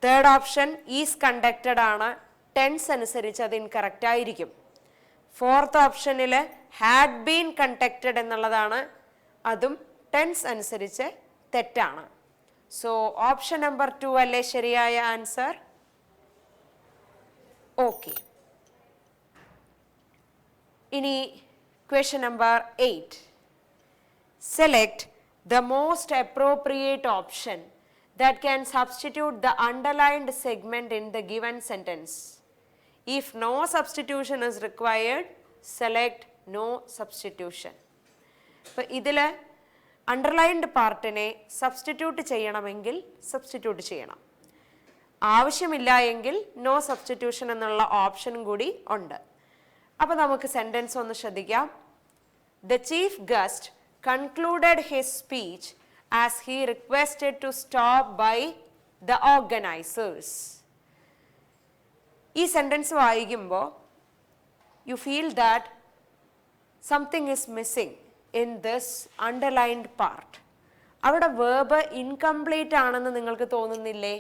തേർഡ് ഓപ്ഷൻ ഈസ് കണ്ടക്റ്റഡ് ആണ്. ടെൻസ് അനുസരിച്ച് അത് ഇൻകറക്റ്റ് ആയിരിക്കും. ഫോർത്ത് ഓപ്ഷനിൽ ഹാഡ് ബീൻ കണ്ടക്റ്റഡ് എന്നുള്ളതാണ്. അതും ടെൻസ് അനുസരിച്ച് തെറ്റാണ്. സോ ഓപ്ഷൻ നമ്പർ 2 അല്ലേ ശരിയായ ആൻസർ? ഓക്കെ, ഇനി question number 8. Select the most appropriate option that can substitute the underlined segment in the given sentence. If no substitution is required, select no substitution. അപ്പോൾ ഇതിൽ underlined പാർട്ടിനെ substitute ചെയ്യണമെങ്കിൽ substitute ചെയ്യണം. ആവശ്യമില്ല എങ്കിൽ no substitution എന്നുള്ള ഓപ്ഷനും കൂടി ഉണ്ട്. അപ്പോൾ നമുക്ക് സെൻറ്റൻസ് ഒന്ന് ശ്രദ്ധിക്കാം. The chief guest concluded his speech as he requested to stop by the organizers. ഈ സെൻറ്റൻസ് വായിക്കുമ്പോൾ you feel that something is missing in this underlined part. അവിടെ വേർബ് ഇൻകംപ്ലീറ്റ് ആണെന്ന് നിങ്ങൾക്ക് തോന്നുന്നില്ലേ?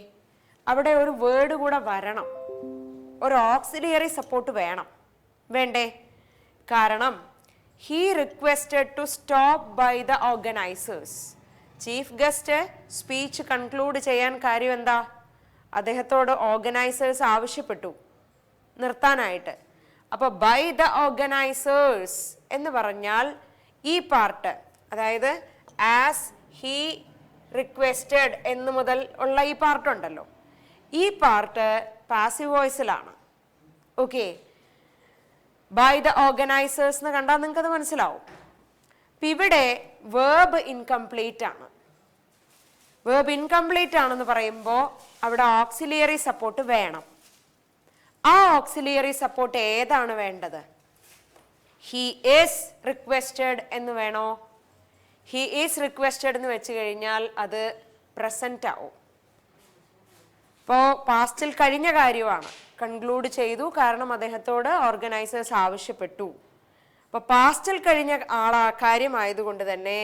അവിടെ ഒരു വേർഡ് കൂടെ വരണം, ഒരു ഓക്സിലിയറി സപ്പോർട്ട് വേണം, വേണ്ടേ? കാരണം he requested to stop by the organizers. Chief guest speech conclude ചെയ്യാൻ കാര്യം എന്താ? അദ്ദേഹത്തോട് ഓർഗനൈസേഴ്സ് ആവശ്യപ്പെട്ടു നിർത്താനായിട്ട്. അപ്പോൾ ബൈ ദ ഓർഗനൈസേഴ്സ് എന്ന് പറഞ്ഞാൽ ഈ പാർട്ട്, അതായത് ആസ് ഹി റിക്വസ്റ്റഡ് എന്ന് മുതൽ ഉള്ള ഈ പാർട്ട് ഉണ്ടല്ലോ, ഈ പാർട്ട് പാസീവ് വോയിസിലാണ്. ഓക്കെ, ബൈ ദ ഓർഗനൈസേഴ്സ് എന്ന് കണ്ടാൽ നിങ്ങൾക്ക് അത് മനസ്സിലാവും. അപ്പം ഇവിടെ വേർബ് ഇൻകംപ്ലീറ്റ് ആണ്. വേർബ് ഇൻകംപ്ലീറ്റ് ആണെന്ന് പറയുമ്പോൾ അവിടെ ഓക്സിലിയറി സപ്പോർട്ട് വേണം. ആ ഓക്സിലിയറി സപ്പോർട്ട് ഏതാണ് വേണ്ടത്? ഹി ഈസ് റിക്വസ്റ്റഡ് എന്ന് വേണോ? ഹി ഈസ് റിക്വസ്റ്റഡ് എന്ന് വെച്ച് കഴിഞ്ഞാൽ അത് പ്രസന്റ് ആവും. ഇപ്പോൾ പാസ്റ്റിൽ കഴിഞ്ഞ കാര്യമാണ്, കൺക്ലൂഡ് ചെയ്തു, കാരണം അദ്ദേഹത്തോട് ഓർഗനൈസേഴ്സ് ആവശ്യപ്പെട്ടു. അപ്പോൾ പാസ്റ്റിൽ കഴിഞ്ഞ കാര്യമായതുകൊണ്ട് തന്നെ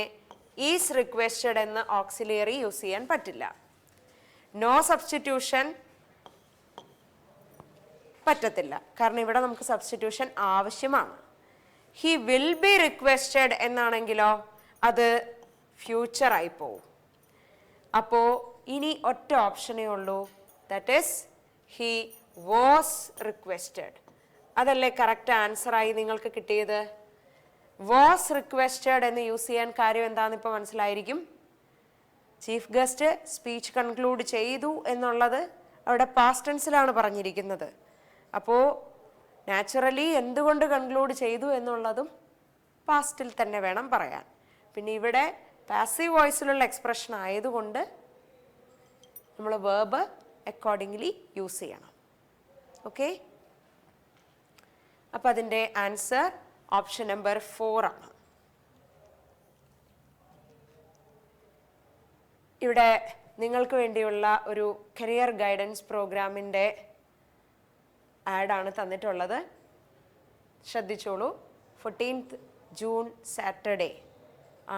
ഈസ് റിക്വസ്റ്റഡ് എന്ന് ഓക്സിലിയറി യൂസ് ചെയ്യാൻ പറ്റില്ല. നോ സബ്സ്റ്റിറ്റ്യൂഷൻ പറ്റത്തില്ല, കാരണം ഇവിടെ നമുക്ക് സബ്സ്റ്റിറ്റ്യൂഷൻ ആവശ്യമാണ്. ഹി വിൽ ബി റിക്വസ്റ്റഡ് എന്നാണെങ്കിലോ അത് ഫ്യൂച്ചർ ആയി പോവും. അപ്പോൾ ഇനി ഒറ്റ ഓപ്ഷനേ ഉള്ളൂ, that is he was requested. അതല്ലേ കറക്റ്റ് ആൻസർ ആയി നിങ്ങൾക്ക് കിട്ടിയത്? വാസ് റിക്വസ്റ്റഡ് എന്ന് യൂസ് ചെയ്യാൻ കാര്യം എന്താണെന്ന് ഇപ്പോൾ മനസ്സിലായിരിക്കും. ചീഫ് ഗസ്റ്റ് സ്പീച്ച് കൺക്ലൂഡ് ചെയ്തു എന്നുള്ളത് അവിടെ പാസ്റ്റ് ടെൻസിലാണ് പറഞ്ഞിരിക്കുന്നത്. അപ്പോൾ നാച്ചുറലി എന്തുകൊണ്ട് കൺക്ലൂഡ് ചെയ്തു എന്നുള്ളതും പാസ്റ്റിൽ തന്നെ വേണം പറയാൻ. പിന്നെ ഇവിടെ പാസീവ് വോയിസിലുള്ള എക്സ്പ്രഷൻ ആയതുകൊണ്ട് നമ്മൾ വേർബ് അക്കോർഡിംഗ്ലി യൂസ് ചെയ്യണം. ഓക്കെ, അപ്പം അതിൻ്റെ ആൻസർ ഓപ്ഷൻ നമ്പർ 4 ആണ്. ഇവിടെ നിങ്ങൾക്ക് വേണ്ടിയുള്ള ഒരു കരിയർ ഗൈഡൻസ് പ്രോഗ്രാമിൻ്റെ ആഡാണ് തന്നിട്ടുള്ളത്. ശ്രദ്ധിച്ചോളൂ. 14th ജൂൺ സാറ്റർഡേ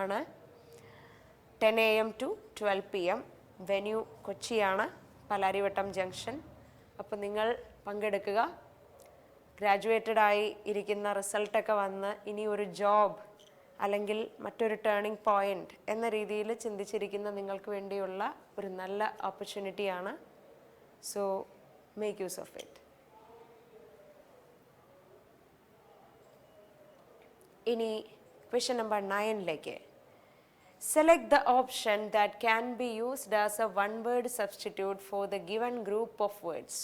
ആണ്, 10 AM to 12 PM. വെന്യൂ കൊച്ചിയാണ്, പാലാരിവട്ടം ജംഗ്ഷൻ. അപ്പോൾ നിങ്ങൾ പങ്കെടുക്കുക. ഗ്രാജുവേറ്റഡായി ഇരിക്കുന്ന റിസൾട്ടൊക്കെ വന്ന് ഇനി ഒരു ജോബ് അല്ലെങ്കിൽ മറ്റൊരു ടേണിംഗ് പോയിന്റ് എന്ന രീതിയിൽ ചിന്തിച്ചിരിക്കുന്ന നിങ്ങൾക്ക് വേണ്ടിയുള്ള ഒരു നല്ല ഓപ്പർച്യൂണിറ്റിയാണ്. So make use of it. ഇനി ക്വസ്റ്റ്യൻ നമ്പർ 9ലേക്ക്. Select the option that can be used as a one-word substitute for the given group of words.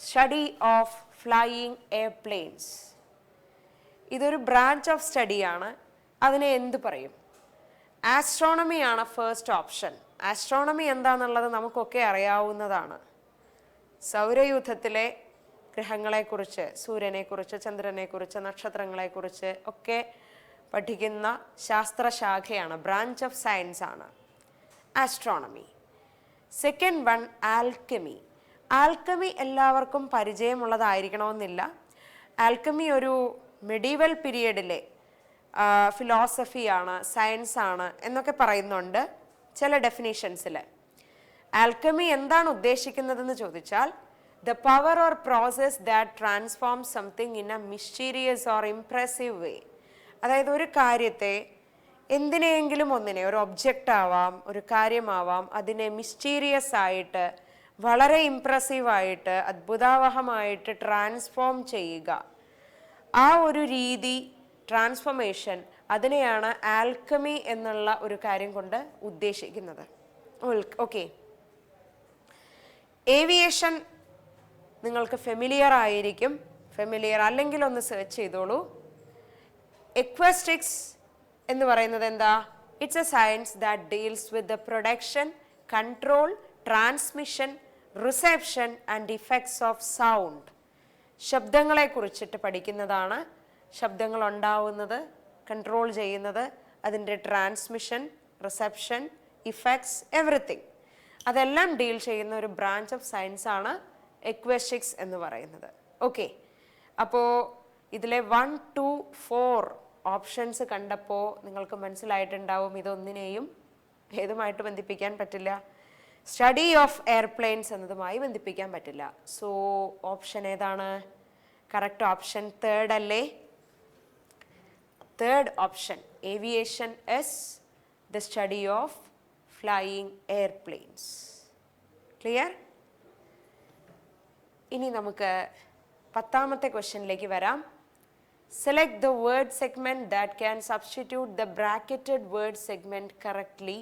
Study of flying airplanes. ഇതൊരു ബ്രാഞ്ച് ഓഫ് സ്റ്റഡിയാണ്. അതിനെ എന്ത് പറയും? ആസ്ട്രോണമി ആണ് first option. Astronomy എന്താണെന്നുള്ളത് നമുക്കൊക്കെ അറിയാവുന്നതാണ്. സൗരയൂഥത്തിലെ ഗ്രഹങ്ങളെക്കുറിച്ച്, സൂര്യനെക്കുറിച്ച്, ചന്ദ്രനെക്കുറിച്ച്, നക്ഷത്രങ്ങളെക്കുറിച്ച് ഒക്കെ പഠിക്കുന്ന ശാസ്ത്രശാഖയാണ്, ബ്രാഞ്ച് ഓഫ് സയൻസ് ആണ് astronomy. Second one alchemy. Alchemy എല്ലാവർക്കും പരിചയമുള്ളതായിരിക്കണമെന്നില്ല. ആൽക്കമി ഒരു മെഡീവൽ പീരിയഡിലെ ഫിലോസഫിയാണ്, സയൻസ് ആണ് എന്നൊക്കെ പറയുന്നുണ്ട് ചില ഡെഫിനിഷൻസിൽ. ആൽക്കമി എന്താണ് ഉദ്ദേശിക്കുന്നതെന്ന് ചോദിച്ചാൽ the power or process that transforms something in a mysterious or impressive way. അതായത് ഒരു കാര്യത്തെ എന്തിനെങ്കിലും ഒന്നിനെ, ഒരു ഒബ്ജക്റ്റ് ആവാം, ഒരു കാര്യമാവാം, അതിനെ മിസ്റ്റീരിയസ് ആയിട്ട്, വളരെ ഇംപ്രസീവായിട്ട്, അത്ഭുതാവഹമായിട്ട് ട്രാൻസ്ഫോം ചെയ്യുക. ആ ഒരു രീതി, ട്രാൻസ്ഫോർമേഷൻ, അതിനെയാണ് ആൽക്കമി എന്നുള്ള ഒരു കാര്യം കൊണ്ട് ഉദ്ദേശിക്കുന്നത്. ഓക്കെ, ഏവിയേഷൻ നിങ്ങൾക്ക് ഫെമിലിയർ ആയിരിക്കും. ഫെമിലിയർ അല്ലെങ്കിൽ ഒന്ന് സെർച്ച് ചെയ്തോളൂ. എക്വസ്റ്റിക്സ് എന്ന് പറയുന്നത് എന്താ? It's a science that deals with the production, control, transmission, reception and effects of sound. ശബ്ദങ്ങളെ കുറിച്ചിട്ട് പഠിക്കുന്നതാണ്. ശബ്ദങ്ങൾ ഉണ്ടാവുന്നത്, കൺട്രോൾ ചെയ്യുന്നത്, അതിൻ്റെ ട്രാൻസ്മിഷൻ, റിസപ്ഷൻ, ഇഫക്ട്സ്, എവറിത്തിങ് അതെല്ലാം ഡീൽ ചെയ്യുന്ന ഒരു ബ്രാഞ്ച് ഓഫ് സയൻസ് ആണ് എക്വസ്റ്റിക്സ് എന്ന് പറയുന്നത്. ഓക്കെ, അപ്പോൾ ഇതിലെ 1, 2, 4 ഓപ്ഷൻസ് കണ്ടപ്പോൾ നിങ്ങൾക്ക് മനസ്സിലായിട്ടുണ്ടാവും ഇതൊന്നിനെയും ഏതുമായിട്ട് ബന്ധിപ്പിക്കാൻ പറ്റില്ല, സ്റ്റഡി ഓഫ് എയർപ്ലെയിൻസ് എന്നതുമായി ബന്ധിപ്പിക്കാൻ പറ്റില്ല. സോ ഓപ്ഷൻ ഏതാണ്? കറക്റ്റ് ഓപ്ഷൻ തേർഡ് അല്ലേ? Third option, aviation is the study of flying airplanes. Clear? ഇനി നമുക്ക് 10ാമത്തെ ക്വസ്റ്റ്യനിലേക്ക് വരാം. Select the word segment that can substitute the ബ്രാക്കറ്റഡ് word segment correctly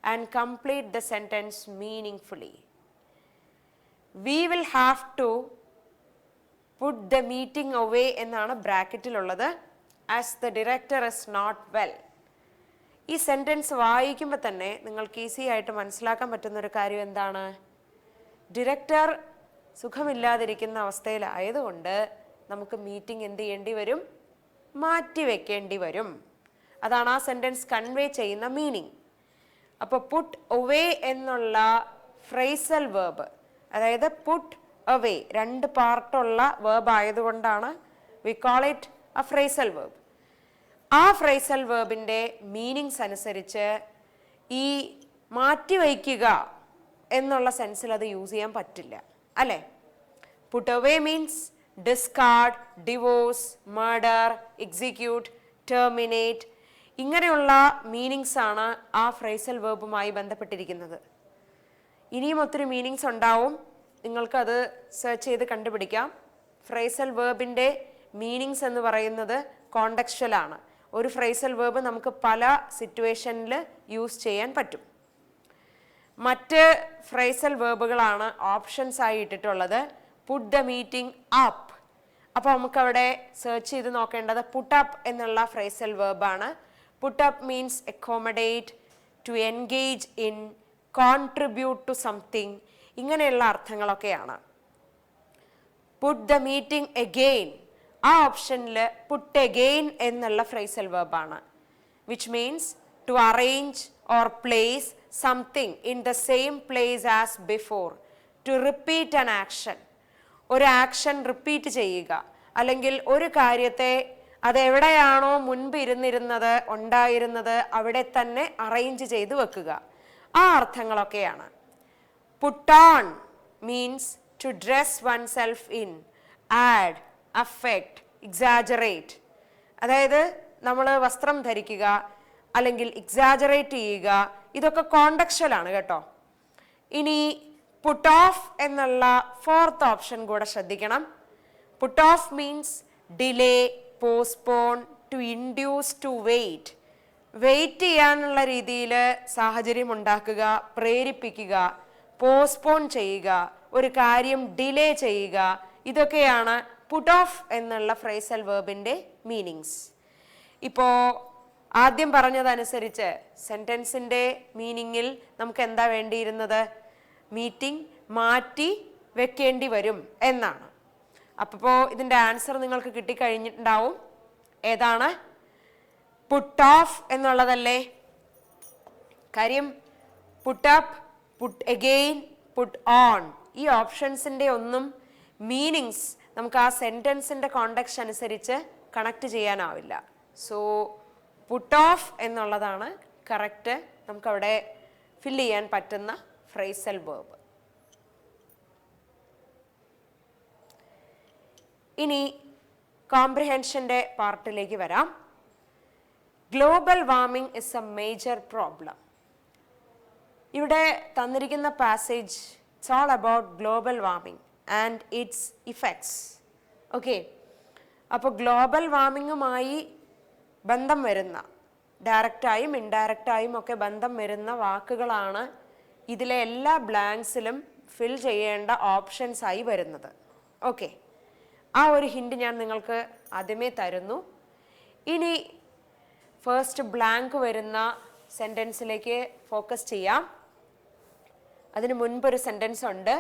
and complete the sentence meaningfully. We will have to put the meeting away എന്നാണ് ബ്രാക്കറ്റിലുള്ളത്. as the director is not well. ഈ sentence വായിക്കുമ്പോൾ തന്നെ നിങ്ങൾക്ക് easy ആയിട്ട് മനസ്സിലാക്കാൻ പറ്റുന്ന ഒരു കാര്യം എന്താണ്? ഡിറക്ടർ സുഖമില്ലാതിരിക്കുന്ന അവസ്ഥയിലായതുകൊണ്ട് നമുക്ക് മീറ്റിംഗ് എന്ത് ചെയ്യേണ്ടി വരും? മാറ്റിവെക്കേണ്ടി വരും. അതാണ് ആ സെൻറ്റൻസ് കൺവേ ചെയ്യുന്ന മീനിങ്. അപ്പോൾ പുട്ട് അവേ എന്നുള്ള ഫ്രേസൽ വേർബ്, അതായത് പുട്ട് അവേ 2 പാർട്ടുള്ള വേർബ് ആയതുകൊണ്ടാണ് we call it A phrasal verb. ആ ഫ്രേസൽ വേർബിൻ്റെ മീനിങ്സ് അനുസരിച്ച് ഈ മാറ്റിവയ്ക്കുക എന്നുള്ള സെൻസിൽ അത് യൂസ് ചെയ്യാൻ പറ്റില്ല, അല്ലേ? Puttu away means discard, divorce, murder, execute, terminate, ഇങ്ങനെയുള്ള മീനിങ്സ് ആണ് ആ ഫ്രേസൽ വേർബുമായി ബന്ധപ്പെട്ടിരിക്കുന്നത്. ഇനിയും ഒത്തിരി മീനിങ്സ് ഉണ്ടാവും, നിങ്ങൾക്കത് സെർച്ച് ചെയ്ത് കണ്ടുപിടിക്കാം. ഫ്രേസൽ വേർബിൻ്റെ മീനിങ്സ് എന്ന് പറയുന്നത് കോണ്ടക്സ്ച്വലാണ്. ഒരു ഫ്രേസൽ വേർബ് നമുക്ക് പല സിറ്റുവേഷനിൽ യൂസ് ചെയ്യാൻ പറ്റും. മറ്റ് ഫ്രേസൽ വേർബുകളാണ് ഓപ്ഷൻസ് ആയി ഇട്ടിട്ടുള്ളത്. പുട്ട് ദ മീറ്റിംഗ് അപ്പ്, അപ്പോൾ നമുക്കവിടെ സെർച്ച് ചെയ്ത് നോക്കേണ്ടത് പുട്ട് അപ്പ് എന്നുള്ള phrasal വേർബാണ്. Put up means accommodate, to engage in, contribute to something, ഇങ്ങനെയുള്ള അർത്ഥങ്ങളൊക്കെയാണ്. Put the meeting again, ആ ഓപ്ഷനിൽ put again എന്നുള്ള phrasal വേർബാണ്. which means to arrange or place something in the same place as before, to repeat an action. ഒരു action repeat ചെയ്യുക, അല്ലെങ്കിൽ ഒരു കാര്യത്തെ അതെവിടെയാണോ മുൻപ് ഉണ്ടായിരുന്നത് അവിടെ തന്നെ അറേഞ്ച് ചെയ്ത് വെക്കുക, ആ അർത്ഥങ്ങളൊക്കെയാണ്. Put on means to dress oneself in, add, affect, exaggerate. അതായത് നമ്മൾ വസ്ത്രം ധരിക്കുക അല്ലെങ്കിൽ എക്സാജറേറ്റ് ചെയ്യുക, ഇതൊക്കെ കോണ്ടക്സ്ച്വലാണ് കേട്ടോ. ഇനി പുട്ട് ഓഫ് എന്നുള്ള 4th ഓപ്ഷൻ കൂടെ ശ്രദ്ധിക്കണം. Put off means delay, postpone, to induce to wait, wait ചെയ്യാനുള്ള രീതിയിൽ സാഹചര്യം ഉണ്ടാക്കുക, പ്രേരിപ്പിക്കുക, പോസ്റ്റ്പോൺ ചെയ്യുക, ഒരു കാര്യം ഡിലേ ചെയ്യുക, ഇതൊക്കെയാണ് പുട്ട് ഓഫ് എന്നുള്ള ഫ്രേസൽ വേർബിൻ്റെ മീനിങ്സ്. ഇപ്പോൾ ആദ്യം പറഞ്ഞതനുസരിച്ച് സെൻറ്റൻസിൻ്റെ മീനിങ്ങിൽ നമുക്ക് എന്താ വേണ്ടിയിരുന്നത്? മീറ്റിംഗ് മാറ്റി വെക്കേണ്ടി വരും എന്നാണ്. അപ്പോൾ ഇതിൻ്റെ ആൻസർ നിങ്ങൾക്ക് കിട്ടിക്കഴിഞ്ഞിട്ടുണ്ടാവും. ഏതാണ്? പുട്ട് ഓഫ് എന്നുള്ളതല്ലേ കാര്യം. Put up, put again, put on, ഈ ഓപ്ഷൻസിൻ്റെ ഒന്നും മീനിങ്സ് നമുക്ക് ആ സെൻറ്റൻസിൻ്റെ കോണ്ടെക്സ്റ്റ് അനുസരിച്ച് കണക്ട് ചെയ്യാനാവില്ല. സോ പുട്ട് ഓഫ് എന്നുള്ളതാണ് കറക്റ്റ് നമുക്കവിടെ ഫില്ല് ചെയ്യാൻ പറ്റുന്ന ഫ്രേസൽ വേർബ്. ഇനി കോംപ്രിഹെൻഷൻ്റെ പാർട്ടിലേക്ക് വരാം. Global warming is a major problem. ഇവിടെ തന്നിരിക്കുന്ന passage it's all about global warming and its effects. Okay, അപ്പോൾ ഗ്ലോബൽ വാർമിങ്ങുമായി ബന്ധം വരുന്ന, ഡയറക്റ്റായും ഇൻഡയറക്റ്റായും ഒക്കെ ബന്ധം വരുന്ന വാക്കുകളാണ് ഇതിലെ എല്ലാ ബ്ലാങ്ക്സിലും ഫിൽ ചെയ്യേണ്ട ഓപ്ഷൻസായി വരുന്നത്. ഓക്കെ, ആ ഒരു ഹിൻഡ് ഞാൻ നിങ്ങൾക്ക് ആദ്യമേ തരുന്നു. ഇനി ഫസ്റ്റ് ബ്ലാങ്ക് വരുന്ന സെൻറ്റൻസിലേക്ക് ഫോക്കസ് ചെയ്യാം. അതിന് മുൻപൊരു സെൻറ്റൻസ് ഉണ്ട്.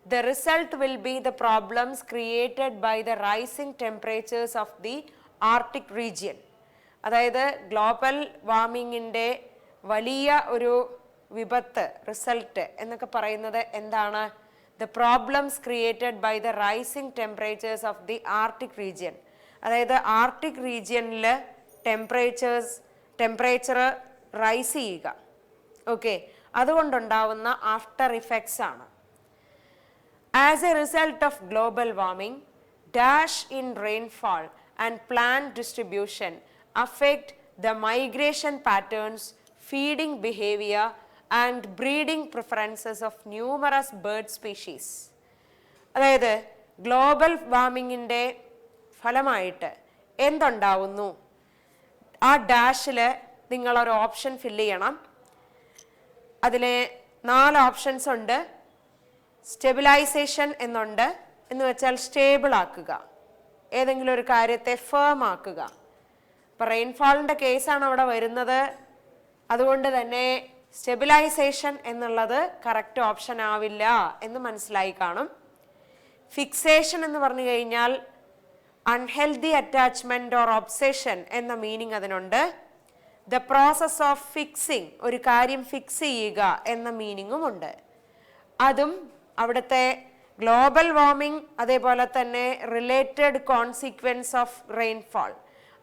The result will be the problems created by the rising temperatures of the Arctic region. അതായത് ഗ്ലോബൽ വാർമിങ്ങിൻ്റെ വലിയ ഒരു വിപത്ത് റിസൾട്ട് എന്നൊക്കെ പറയുന്നത് എന്താണ്? The problems created by the rising temperatures of the Arctic region. അതായത് ആർട്ടിക് റീജിയനിൽ ടെമ്പറേച്ചർ റൈസ് ചെയ്യുക. ഓക്കെ, അതുകൊണ്ടുണ്ടാവുന്ന ആഫ്റ്റർ ഇഫക്ട്സ് ആണ്. As a result of global warming, dash in rainfall and plant distribution affect the migration patterns, feeding behavior and breeding preferences of numerous bird species. അതായത് ഗ്ലോബൽ വാർമിങ്ങിൻ്റെ ഫലമായിട്ട് എന്തുണ്ടാവുന്നു? ആ ഡാഷിൽ നിങ്ങളൊരു option fill ചെയ്യണം. അതിൽ 4 ഓപ്ഷൻസ് ഉണ്ട്. സ്റ്റെബിലൈസേഷൻ എന്നുണ്ട്, എന്ന് വെച്ചാൽ സ്റ്റേബിൾ ആക്കുക, ഏതെങ്കിലും ഒരു കാര്യത്തെ ഫേം ആക്കുക. ഇപ്പം റെയിൻഫാളിൻ്റെ കേസാണ് അവിടെ വരുന്നത്. അതുകൊണ്ട് തന്നെ സ്റ്റെബിലൈസേഷൻ എന്നുള്ളത് കറക്റ്റ് ഓപ്ഷൻ ആവില്ല എന്ന് മനസ്സിലായി കാണും. ഫിക്സേഷൻ എന്ന് പറഞ്ഞു കഴിഞ്ഞാൽ അൺഹെൽത്തി അറ്റാച്ച്മെൻറ്റ് ഓർ ഒബ്സെഷൻ എന്ന മീനിങ് അതിനുണ്ട്. ദ പ്രോസസ് ഓഫ് ഫിക്സിങ്, ഒരു കാര്യം ഫിക്സ് ചെയ്യുക എന്ന മീനിങ്ങും ഉണ്ട്. അതും അവിടുത്തെ ഗ്ലോബൽ വാർമിംഗ് അതേപോലെ തന്നെ റിലേറ്റഡ് കോൺസിക്വൻസ് ഓഫ് റെയിൻഫാൾ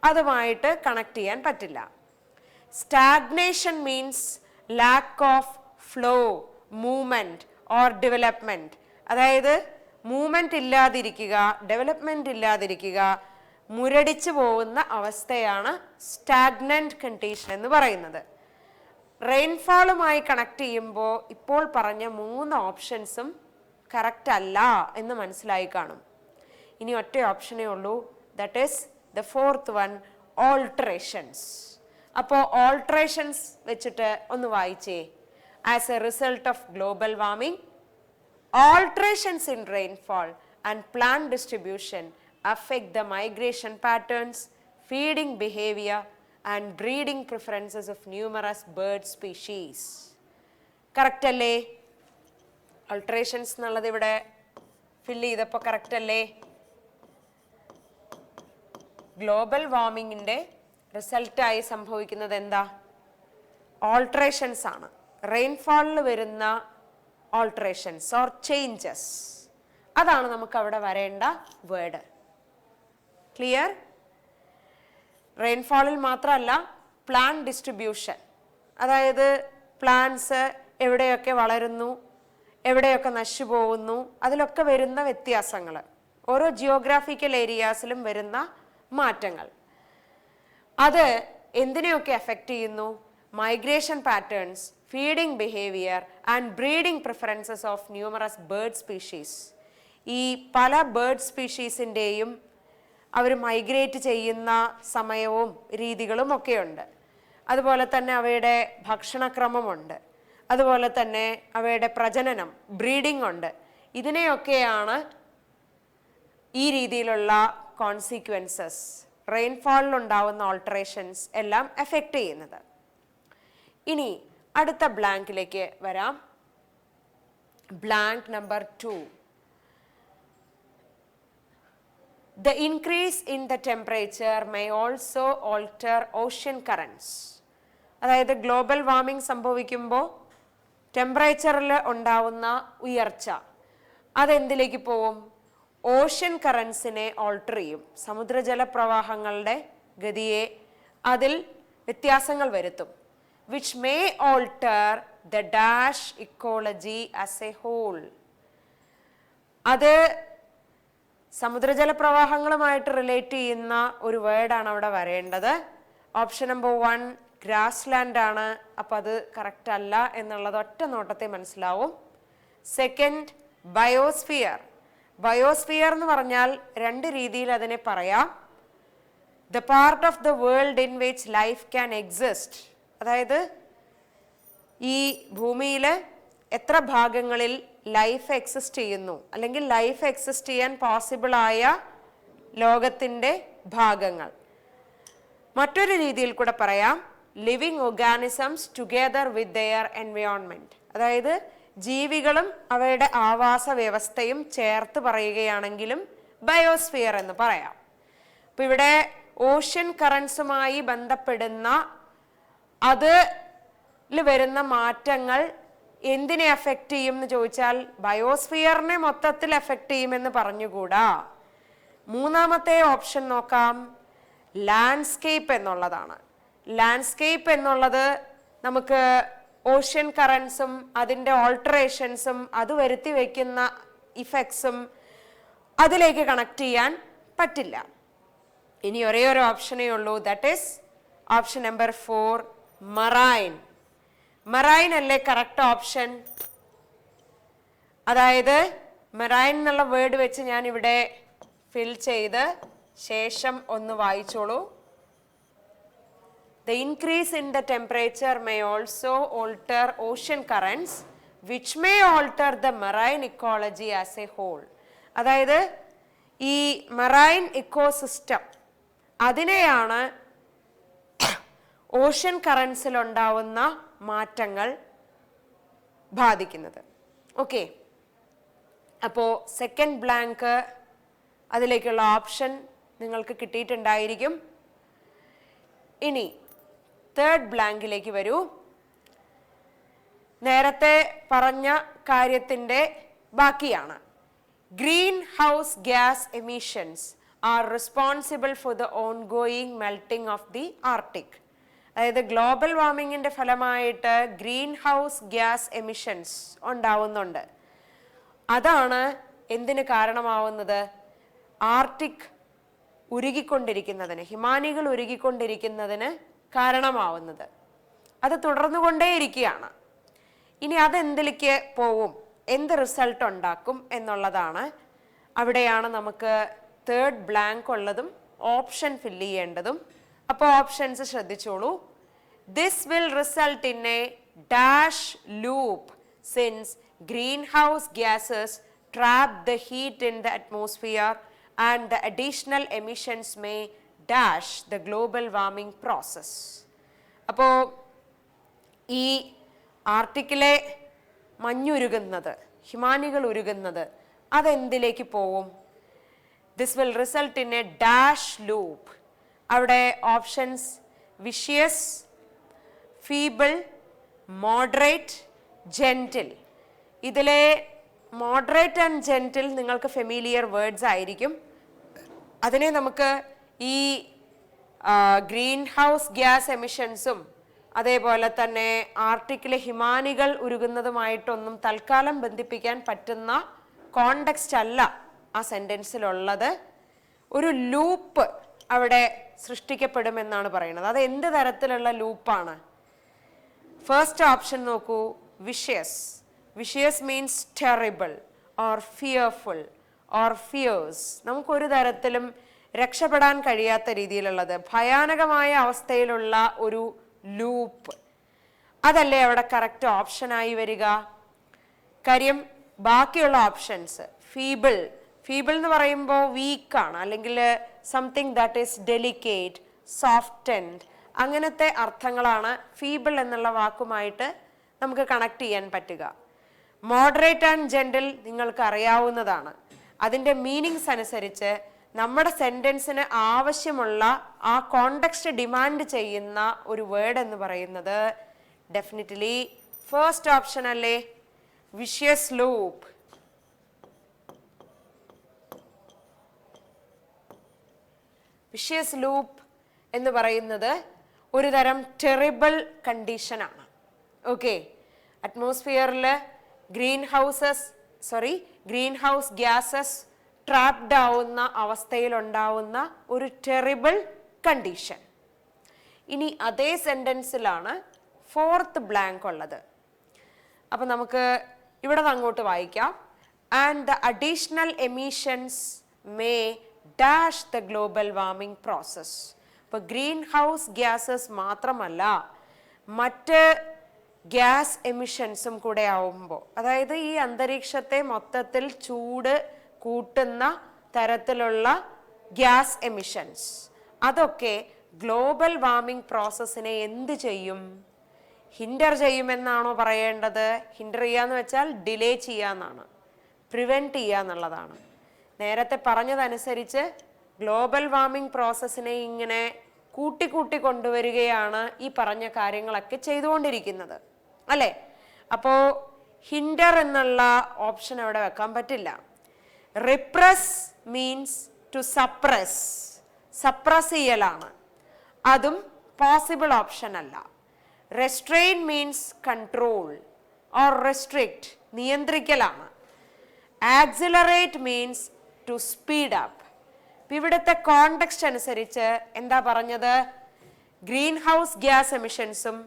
അതുമായിട്ട് കണക്ട് ചെയ്യാൻ പറ്റില്ല. Stagnation means lack of flow, movement or development. അതായത് മൂവ്മെൻറ്റ് ഇല്ലാതിരിക്കുക, ഡെവലപ്മെൻറ്റ് ഇല്ലാതിരിക്കുക, മുരടിച്ചു പോകുന്ന അവസ്ഥയാണ് സ്റ്റാഗ്നൻറ്റ് കണ്ടീഷൻ എന്ന് പറയുന്നത്. റെയിൻഫാളുമായി കണക്ട് ചെയ്യുമ്പോൾ ഇപ്പോൾ പറഞ്ഞ 3 ഓപ്ഷൻസും കറക്റ്റ് അല്ല എന്ന് മനസ്സിലായി കാണും. ഇനി ഒറ്റ ഓപ്ഷനേ ഉള്ളൂ, that is the 4th one, alterations. അപ്പോൾ ഓൾട്ടറേഷൻസ് വെച്ചിട്ട് ഒന്ന് വായിച്ചേ. As a result of global warming, alterations in rainfall and plant distribution affect the migration patterns, feeding behavior and breeding preferences of numerous bird species. Correct അല്ലേ? alterations എന്നുള്ളത് ഇവിടെ fill ചെയ്തപ്പോൾ correct അല്ലേ? Global വാർമിങ്ങിൻ്റെ റിസൾട്ടായി സംഭവിക്കുന്നത് എന്താ? ഓൾട്ടറേഷൻസ് ആണ്. റെയിൻഫാളിൽ വരുന്ന alterations or changes, അതാണ് നമുക്ക് അവിടെ വരേണ്ട വേർഡ്. ക്ലിയർ? റെയിൻഫാളിൽ മാത്രമല്ല, പ്ലാന്റ് ഡിസ്ട്രിബ്യൂഷൻ, അതായത് പ്ലാന്റ്സ് എവിടെയൊക്കെ വളരുന്നു, എവിടെയൊക്കെ നശിച്ചു പോകുന്നു, അതിലൊക്കെ വരുന്ന വ്യത്യാസങ്ങൾ, ഓരോ ജിയോഗ്രാഫിക്കൽ ഏരിയാസിലും വരുന്ന മാറ്റങ്ങൾ, അത് എന്തിനെയൊക്കെ എഫക്റ്റ് ചെയ്യുന്നു? Migration patterns, feeding behaviour and breeding preferences of numerous bird species. ഈ പല ബേർഡ് സ്പീഷീസിൻ്റെയും അവർ മൈഗ്രേറ്റ് ചെയ്യുന്ന സമയവും രീതികളും ഒക്കെയുണ്ട്. അതുപോലെ തന്നെ അവയുടെ ഭക്ഷണക്രമമുണ്ട്. അതുപോലെ തന്നെ അവയുടെ പ്രജനനം, ബ്രീഡിംഗ് ഉണ്ട്. ഇതിനെയൊക്കെയാണ് ഈ രീതിയിലുള്ള കോൺസിക്വൻസസ്, റെയിൻഫാളിലുണ്ടാവുന്ന ഓൾട്ടറേഷൻസ് എല്ലാം എഫക്റ്റ് ചെയ്യുന്നത്. ഇനി അടുത്ത ബ്ലാങ്കിലേക്ക് വരാം. Blank number 2. The increase in the temperature may also alter ocean currents. അതായത് ഗ്ലോബൽ വാർമിംഗ് സംഭവിക്കുമ്പോൾ ടെമ്പറേച്ചറിൽ ഉണ്ടാവുന്ന ഉയർച്ച അതെന്തിലേക്ക് പോവും? ഓഷ്യൻ കറൻസിനെ ഓൾട്ടർ ചെയ്യും. സമുദ്രജല പ്രവാഹങ്ങളുടെ ഗതിയെ അതിൽ വ്യത്യാസങ്ങൾ വരുത്തും. which may alter the dash ecology as a whole. അത് സമുദ്രജല പ്രവാഹങ്ങളുമായിട്ട് റിലേറ്റ് ചെയ്യുന്ന ഒരു വേർഡാണ് അവിടെ വരേണ്ടത്. ഓപ്ഷൻ നമ്പർ 1 ഗ്രാസ് ലാൻഡ് ആണ്. അപ്പം അത് കറക്റ്റ് അല്ല എന്നുള്ളത് ഒറ്റ നോട്ടത്തെ മനസ്സിലാവും. Second biosphere. ബയോസ്ഫിയർ എന്ന് പറഞ്ഞാൽ 2 രീതിയിൽ അതിനെ പറയാം. The part of the world in which life can exist, അതായത് ഈ ഭൂമിയിൽ എത്ര ഭാഗങ്ങളിൽ ലൈഫ് എക്സിസ്റ്റ് ചെയ്യുന്നു, അല്ലെങ്കിൽ ലൈഫ് എക്സിസ്റ്റ് ചെയ്യാൻ പോസിബിളായ ലോകത്തിൻ്റെ ഭാഗങ്ങൾ. മറ്റൊരു രീതിയിൽ കൂടെ പറയാം, living organisms together with their environment, അതായത് ജീവികളും അവയുടെ ആവാസ വ്യവസ്ഥയും ചേർത്ത് പറയുകയാണെങ്കിലും ബയോസ്ഫിയർ എന്ന് പറയാം. അപ്പോൾ ഇവിടെ ഓഷ്യൻ കറൻസുമായി ബന്ധപ്പെടുന്ന അതിൽ വരുന്ന മാറ്റങ്ങൾ എന്തിനെ അഫക്റ്റ് ചെയ്യും എന്ന് ചോദിച്ചാൽ ബയോസ്ഫിയറിനെ മൊത്തത്തിൽ അഫക്റ്റ് ചെയ്യുമെന്ന് പറഞ്ഞുകൂടാ. മൂന്നാമത്തെ ഓപ്ഷൻ നോക്കാം, ലാൻഡ്സ്കേപ്പ് എന്നുള്ളതാണ്. ലാൻഡ്സ്കേപ്പ് എന്നുള്ളത് നമുക്ക് ഓഷ്യൻ കറൻസും അതിൻ്റെ ഓൾട്ടറേഷൻസും അത് വരുത്തി വയ്ക്കുന്ന ഇഫക്ട്സും അതിലേക്ക് കണക്ട് ചെയ്യാൻ പറ്റില്ല. ഇനി ഒരേ ഒരു ഓപ്ഷനേ ഉള്ളൂ, that is option number 4, marine. Marine അല്ലേ കറക്റ്റ് ഓപ്ഷൻ? അതായത് മറൈൻ എന്നുള്ള വേർഡ് വെച്ച് ഞാൻ ഇവിടെ ഫിൽ ചെയ്ത് ശേഷം ഒന്ന് വായിച്ചോളൂ. The increase in the temperature may also alter ocean currents, which may alter the marine ecology as a whole. അതായത് ഈ മറൈൻ ഇക്കോസിസ്റ്റം അതിനെയാണ് ഓഷ്യൻ കറൻസിൽ ഉണ്ടാവുന്ന മാറ്റങ്ങൾ ബാധിക്കുന്നത്. ഓക്കെ, അപ്പോൾ സെക്കൻഡ് ബ്ലാങ്ക് അതിലേക്കുള്ള ഓപ്ഷൻ നിങ്ങൾക്ക് കിട്ടിയിട്ടുണ്ടായിരിക്കും. ഇനി തേർഡ് ബ്ലാങ്കിലേക്ക് വരൂ. നേരത്തെ പറഞ്ഞ കാര്യത്തിൻ്റെ ബാക്കിയാണ്. Green house gas emissions are responsible for the ongoing melting of the Arctic. അതായത് ഗ്ലോബൽ വാർമിങ്ങിൻ്റെ ഫലമായിട്ട് ഗ്രീൻ ഹൗസ് ഗ്യാസ് എമിഷൻസ് ഉണ്ടാവുന്നുണ്ട്. അതാണ് എന്തിന് കാരണമാവുന്നത്? ആർട്ടിക് ഉരുകിക്കൊണ്ടിരിക്കുന്നതിന്, ഹിമാനികൾ ഉരുകിക്കൊണ്ടിരിക്കുന്നതിന് കാരണമാവുന്നത്. അത് തുടർന്നുകൊണ്ടേയിരിക്കുകയാണ്. ഇനി അതെന്തിലേക്ക് പോവും, എന്ത് റിസൾട്ട് ഉണ്ടാക്കും എന്നുള്ളതാണ്. അവിടെയാണ് നമുക്ക് തേർഡ് ബ്ലാങ്ക് ഉള്ളതും ഓപ്ഷൻ ഫില്ല് ചെയ്യേണ്ടതും. അപ്പോൾ ഓപ്ഷൻസ് ശ്രദ്ധിച്ചോളൂ. This will result in a dash loop since greenhouse gases trap the heat in the atmosphere and the additional emissions may dash the global warming process. അപ്പോൾ ഈ ആർട്ടിക്കിലെ മഞ്ഞുരുകുന്നത്, ഹിമാനികൾ ഉരുകുന്നത്, അതെന്തിലേക്ക് പോവും? This will result in a dash loop. അവിടെ options vicious, feeble, moderate, gentle. ഇതിലെ moderate and gentle നിങ്ങൾക്ക് familiar words ആയിരിക്കും. അതിനെ നമുക്ക് ഈ ഗ്രീൻ ഹൗസ് ഗ്യാസ് എമിഷൻസും അതേപോലെ തന്നെ ആർട്ടിക്കിലെ ഹിമാനികൾ ഉരുകുന്നതുമായിട്ടൊന്നും തൽക്കാലം ബന്ധിപ്പിക്കാൻ പറ്റുന്ന കോണ്ടെക്സ്റ്റ് അല്ല ആ സെൻറ്റൻസിലുള്ളത്. ഒരു ലൂപ്പ് അവിടെ സൃഷ്ടിക്കപ്പെടുമെന്നാണ് പറയുന്നത്. അത് എന്ത് തരത്തിലുള്ള ലൂപ്പാണ്? ഫസ്റ്റ് ഓപ്ഷൻ നോക്കൂ, vicious. Vicious means terrible or fearful or fears. നമുക്കൊരു തരത്തിലും രക്ഷപ്പെടാൻ കഴിയാത്ത രീതിയിലുള്ളത്, ഭയാനകമായ അവസ്ഥയിലുള്ള ഒരു ലൂപ്പ്. അതല്ലേ അവിടെ കറക്റ്റ് ഓപ്ഷനായി വരിക? കാര്യം ബാക്കിയുള്ള ഓപ്ഷൻസ് ഫീബിൾ, ഫീബിൾ എന്ന് പറയുമ്പോൾ വീക്കാണ്, അല്ലെങ്കിൽ something that is delicate, softened, അങ്ങനത്തെ അർത്ഥങ്ങളാണ് ഫീബിൾ എന്നുള്ള വാക്കുമായിട്ട് നമുക്ക് കണക്ട് ചെയ്യാൻ പറ്റുക. മോഡറേറ്റ് ആൻഡ് ജെന്റിൽ നിങ്ങൾക്ക് അറിയാവുന്നതാണ്. അതിൻ്റെ മീനിങ്സ് അനുസരിച്ച് നമ്മുടെ സെൻറ്റൻസിന് ആവശ്യമുള്ള ആ കോണ്ടെക്സ്റ്റ് ഡിമാൻഡ് ചെയ്യുന്ന ഒരു വേർഡ് എന്ന് പറയുന്നത് ഡെഫിനറ്റ്ലി ഫസ്റ്റ് ഓപ്ഷൻ അല്ലേ, വിഷ്യസ് ലൂപ്പ്. വിഷ്യസ് ലൂപ്പ് എന്ന് പറയുന്നത് ഒരു തരം ടെറിബിൾ കണ്ടീഷനാണ്. ഓക്കെ, അറ്റ്മോസ്ഫിയറിൽ ഗ്രീൻ ഹൗസ് ഗ്യാസസ് ട്രാപ്ഡ് ആവുന്ന അവസ്ഥയിലുണ്ടാവുന്ന ഒരു ടെറിബിൾ കണ്ടീഷൻ. ഇനി അതേ സെൻറ്റൻസിലാണ് ഫോർത്ത് ബ്ലാങ്ക് ഉള്ളത്. അപ്പം നമുക്ക് ഇവിടെ നിന്ന് അങ്ങോട്ട് വായിക്കാം. And the additional emissions may dash the global warming process. ഇപ്പോൾ ഗ്രീൻ ഹൗസ് ഗ്യാസസ് മാത്രമല്ല, മറ്റ് ഗ്യാസ് എമിഷൻസും കൂടെ ആവുമ്പോൾ, അതായത് ഈ അന്തരീക്ഷത്തെ മൊത്തത്തിൽ ചൂട് കൂട്ടുന്ന തരത്തിലുള്ള ഗ്യാസ് എമിഷൻസ്, അതൊക്കെ ഗ്ലോബൽ വാർമിംഗ് പ്രോസസ്സിനെ എന്ത് ചെയ്യും? ഹിൻഡർ ചെയ്യുമെന്നാണോ പറയേണ്ടത്? ഹിൻഡർ ചെയ്യാന്ന് വെച്ചാൽ ഡിലേ ചെയ്യാന്നാണ്, പ്രിവെൻറ്റ് ചെയ്യുക എന്നുള്ളതാണ്. നേരത്തെ പറഞ്ഞതനുസരിച്ച് ഗ്ലോബൽ വാർമിംഗ് പ്രോസസ്സിനെ ഇങ്ങനെ കൂട്ടി കൊണ്ടുവരികയാണ് ഈ പറഞ്ഞ കാര്യങ്ങളൊക്കെ ചെയ്തുകൊണ്ടിരിക്കുന്നത് അല്ലേ. അപ്പോൾ ഹിൻഡർ എന്നുള്ള ഓപ്ഷൻ അവിടെ വെക്കാൻ പറ്റില്ല. Repress means to suppress, suppress ചെയ്യലാണ്, അതും പോസിബിൾ ഓപ്ഷൻ അല്ല. Restrain means control or restrict, നിയന്ത്രിക്കലാണ്. Accelerate means to speed up. ഇവിടുത്തെ കോണ്ടെക്സ്റ്റ് അനുസരിച്ച് എന്താ പറഞ്ഞത്? ഗ്രീൻ ഹൗസ് ഗ്യാസ് എമിഷൻസും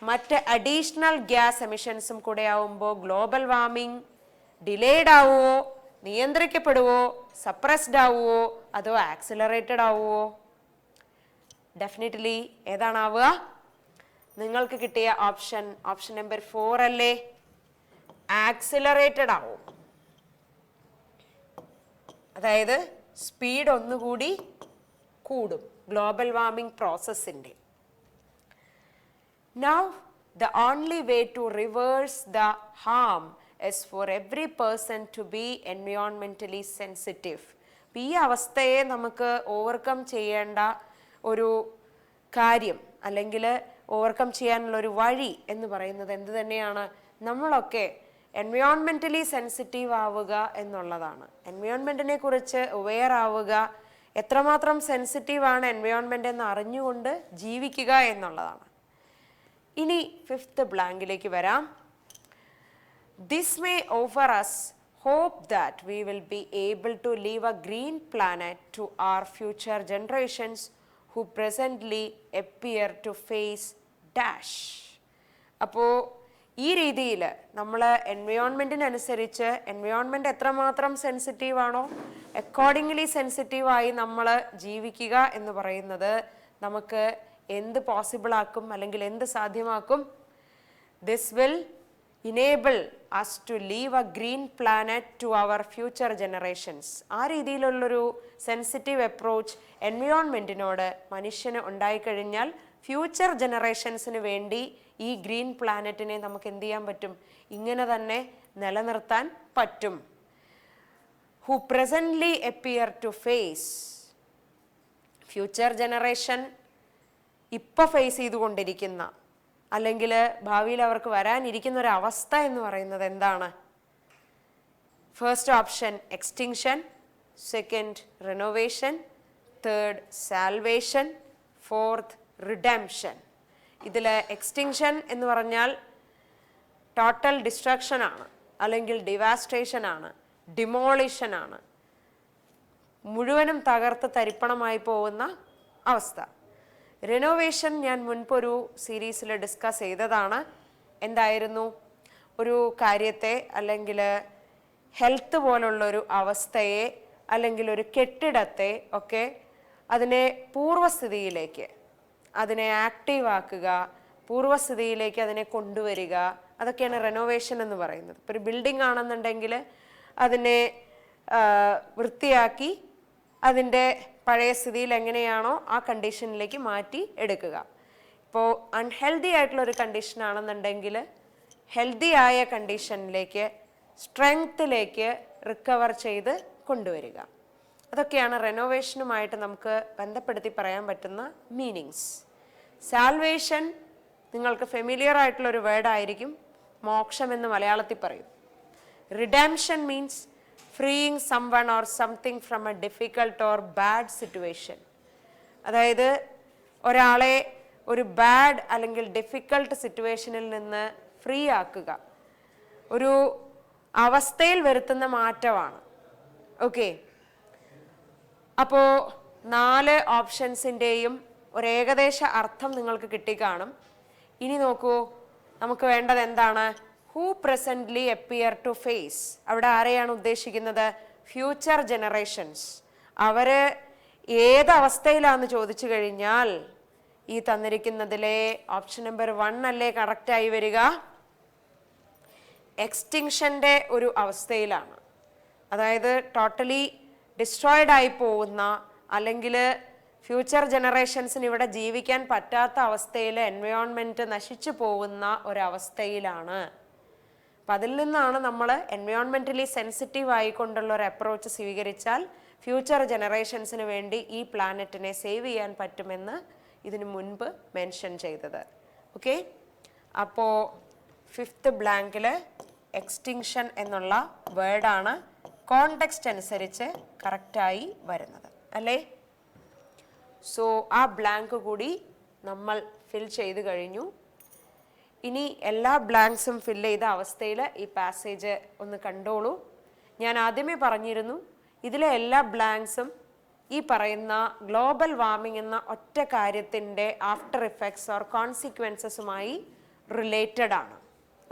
മറ്റ് അഡീഷണൽ ഗ്യാസ് എമിഷൻസും കൂടെ ആവുമ്പോൾ ഗ്ലോബൽ വാർമിംഗ് ഡിലേഡ് ആവുമോ, നിയന്ത്രിക്കപ്പെടുവോ, സപ്രസ്ഡ് ആവുമോ, അതോ ആക്സിലറേറ്റഡ് ആവുമോ? ഡെഫിനറ്റ്ലി ഏതാണാവുക? നിങ്ങൾക്ക് കിട്ടിയ ഓപ്ഷൻ നമ്പർ 4 അല്ലേ? ആക്സിലറേറ്റഡ് ആവും. അതായത് സ്പീഡ് ഒന്നുകൂടി കൂടും ഗ്ലോബൽ വാർമിംഗ് പ്രോസസ്സിൻ്റെ. Now the only way to reverse the harm is for every person to be environmentally sensitive. ഈ അവസ്ഥയെ നമുക്ക് ഓവർകം ചെയ്യേണ്ട ഒരു കാര്യം അല്ലെങ്കിൽ ഓവർകം ചെയ്യാനുള്ള ഒരു വഴി എന്ന് പറയുന്നത് എന്ത് തന്നെയാണ്? നമ്മളൊക്കെ എൻവയോൺമെൻ്റലി സെൻസിറ്റീവ് ആവുക എന്നുള്ളതാണ്. എൻവയോൺമെൻറ്റിനെ കുറിച്ച് അവെയർ ആവുക, എത്രമാത്രം സെൻസിറ്റീവാണ് എൻവയോൺമെൻ്റ് എന്ന് അറിഞ്ഞുകൊണ്ട് ജീവിക്കുക എന്നുള്ളതാണ്. ഇനി 5th ബ്ലാങ്കിലേക്ക് വരാം. This may offer us hope that we will be able to leave a green planet to our future generations who presently appear to face dash. അപ്പോൾ ഈ രീതിയിൽ നമ്മൾ എൻവയോൺമെൻറ്റിനനുസരിച്ച് എൻവയോൺമെൻറ്റ് എത്രമാത്രം സെൻസിറ്റീവാണോ അക്കോർഡിംഗ്ലി സെൻസിറ്റീവായി നമ്മൾ ജീവിക്കുക എന്ന് പറയുന്നത് നമുക്ക് എന്ത് പോസിബിൾ ആക്കും അല്ലെങ്കിൽ എന്ത് സാധ്യമാക്കും? This will enable us to leave a green planet to our future generations. ആ രീതിയിലുള്ളൊരു സെൻസിറ്റീവ് അപ്രോച്ച് എൻവയോൺമെൻറ്റിനോട് മനുഷ്യന് ഉണ്ടായിക്കഴിഞ്ഞാൽ ഫ്യൂച്ചർ ജനറേഷൻസിന് വേണ്ടി ഈ ഗ്രീൻ പ്ലാനറ്റിനെ നമുക്ക് എന്ത് ചെയ്യാൻ പറ്റും? ഇങ്ങനെ തന്നെ നിലനിർത്താൻ പറ്റും. Who presently appear to face, future generation ഇപ്പോൾ ഫേസ് ചെയ്തുകൊണ്ടിരിക്കുന്ന അല്ലെങ്കിൽ ഭാവിയിൽ അവർക്ക് വരാനിരിക്കുന്ന ഒരു അവസ്ഥ എന്ന് പറയുന്നത് എന്താണ്? First option extinction, second renovation, third salvation, fourth redemption. ഇതിൽ എക്സ്റ്റിങ്ഷൻ എന്ന് പറഞ്ഞാൽ ടോട്ടൽ ഡിസ്ട്രക്ഷൻ ആണ്, അല്ലെങ്കിൽ ഡിവാസ്റ്റേഷൻ ആണ്, ഡിമോളിഷൻ ആണ്, മുഴുവനും തകർത്ത് തരിപ്പണമായി പോകുന്ന അവസ്ഥ. റിനോവേഷൻ ഞാൻ മുൻപൊരു സീരീസിൽ ഡിസ്കസ് ചെയ്തതാണ്. എന്തായിരുന്നു? ഒരു കാര്യത്തെ അല്ലെങ്കിൽ ഹെൽത്ത് പോലുള്ളൊരു അവസ്ഥയെ അല്ലെങ്കിൽ ഒരു കെട്ടിടത്തെ ഒക്കെ അതിനെ പൂർവ്വസ്ഥിതിയിലേക്ക് അതിനെ ആക്റ്റീവാക്കുക, പൂർവ്വസ്ഥിതിയിലേക്ക് അതിനെ കൊണ്ടുവരിക, അതൊക്കെയാണ് റെനോവേഷൻ എന്ന് പറയുന്നത്. ഇപ്പോൾ ഒരു ബിൽഡിംഗ് ആണെന്നുണ്ടെങ്കിൽ അതിനെ വൃത്തിയാക്കി അതിൻ്റെ പഴയ സ്ഥിതിയിൽ എങ്ങനെയാണോ ആ കണ്ടീഷനിലേക്ക് മാറ്റി എടുക്കുക. ഇപ്പോൾ അൺഹെൽത്തി ആയിട്ടുള്ളൊരു കണ്ടീഷൻ ആണെന്നുണ്ടെങ്കിൽ ഹെൽത്തി ആയ കണ്ടീഷനിലേക്ക്, സ്ട്രെങ്ത്തിലേക്ക് റിക്കവർ ചെയ്ത് കൊണ്ടുവരിക. അതൊക്കെയാണ് റെനോവേഷനുമായിട്ട് നമുക്ക് ബന്ധപ്പെടുത്തി പറയാൻ പറ്റുന്ന മീനിങ്സ്. സാൽവേഷൻ നിങ്ങൾക്ക് ഫെമിലിയർ ആയിട്ടുള്ളൊരു വേർഡായിരിക്കും, മോക്ഷം എന്ന് മലയാളത്തിൽ പറയും. Redemption means freeing someone or something from A difficult or bad situation. അതായത് ഒരാളെ ഒരു ബാഡ് അല്ലെങ്കിൽ ഡിഫിക്കൾട്ട് സിറ്റുവേഷനിൽ നിന്ന് ഫ്രീ ആക്കുക, ഒരു അവസ്ഥയിൽ വരുത്തുന്ന മാറ്റമാണ്. ഓക്കെ, അപ്പോൾ 4 ഓപ്ഷൻസിൻ്റെയും ഒരു ഏകദേശ അർത്ഥം നിങ്ങൾക്ക് കിട്ടിക്കാണും. ഇനി നോക്കൂ, നമുക്ക് വേണ്ടത് എന്താണ്? Who presently appear to face. അവിടെ ആരെയാണ് ഉദ്ദേശിക്കുന്നത്? Future generations. അവർ ഏത് അവസ്ഥയിലാണെന്ന് ചോദിച്ചു കഴിഞ്ഞാൽ ഈ തന്നിരിക്കുന്നതിലെ ഓപ്ഷൻ നമ്പർ 1 അല്ലേ കറക്റ്റായി വരിക? എക്സ്റ്റിങ്ഷൻ്റെ ഒരു അവസ്ഥയിലാണ്. അതായത് ടോട്ടലി ഡിസ്ട്രോയിഡ് ആയി പോകുന്ന അല്ലെങ്കിൽ ഫ്യൂച്ചർ ജനറേഷൻസിന് ഇവിടെ ജീവിക്കാൻ പറ്റാത്ത അവസ്ഥയിൽ എൻവയോൺമെൻറ്റ് നശിച്ചു പോകുന്ന ഒരവസ്ഥയിലാണ്. അപ്പം അതിൽ നിന്നാണ് നമ്മൾ എൻവയോൺമെൻ്റലി സെൻസിറ്റീവ് ആയിക്കൊണ്ടുള്ള ഒരു അപ്രോച്ച് സ്വീകരിച്ചാൽ ഫ്യൂച്ചർ ജനറേഷൻസിന് വേണ്ടി ഈ പ്ലാനറ്റിനെ സേവ് ചെയ്യാൻ പറ്റുമെന്ന് ഇതിനു മുൻപ് മെൻഷൻ ചെയ്തത്. ഓക്കെ, അപ്പോൾ 5th ബ്ലാങ്കിൽ എക്സ്റ്റിങ്ഷൻ എന്നുള്ള വേർഡാണ് കോണ്ടെക്സ്റ്റ് അനുസരിച്ച് കറക്റ്റായി വരുന്നത് അല്ലേ? സോ ആ ബ്ലാങ്ക് കൂടി നമ്മൾ ഫിൽ ചെയ്ത് കഴിഞ്ഞു. ഇനി എല്ലാ ബ്ലാങ്ക്സും ഫിൽ ചെയ്ത അവസ്ഥയിൽ ഈ പാസേജ് ഒന്ന് കണ്ടോളൂ. ഞാൻ ആദ്യമേ പറഞ്ഞിരുന്നു ഇതിലെ എല്ലാ ബ്ലാങ്ക്സും ഈ പറയുന്ന ഗ്ലോബൽ വാർമിംഗ് എന്ന ഒറ്റ കാര്യത്തിൻ്റെ ആഫ്റ്റർ ഇഫക്ട്സ് ഓർ കോൺസിക്വൻസസുമായി റിലേറ്റഡ് ആണ്.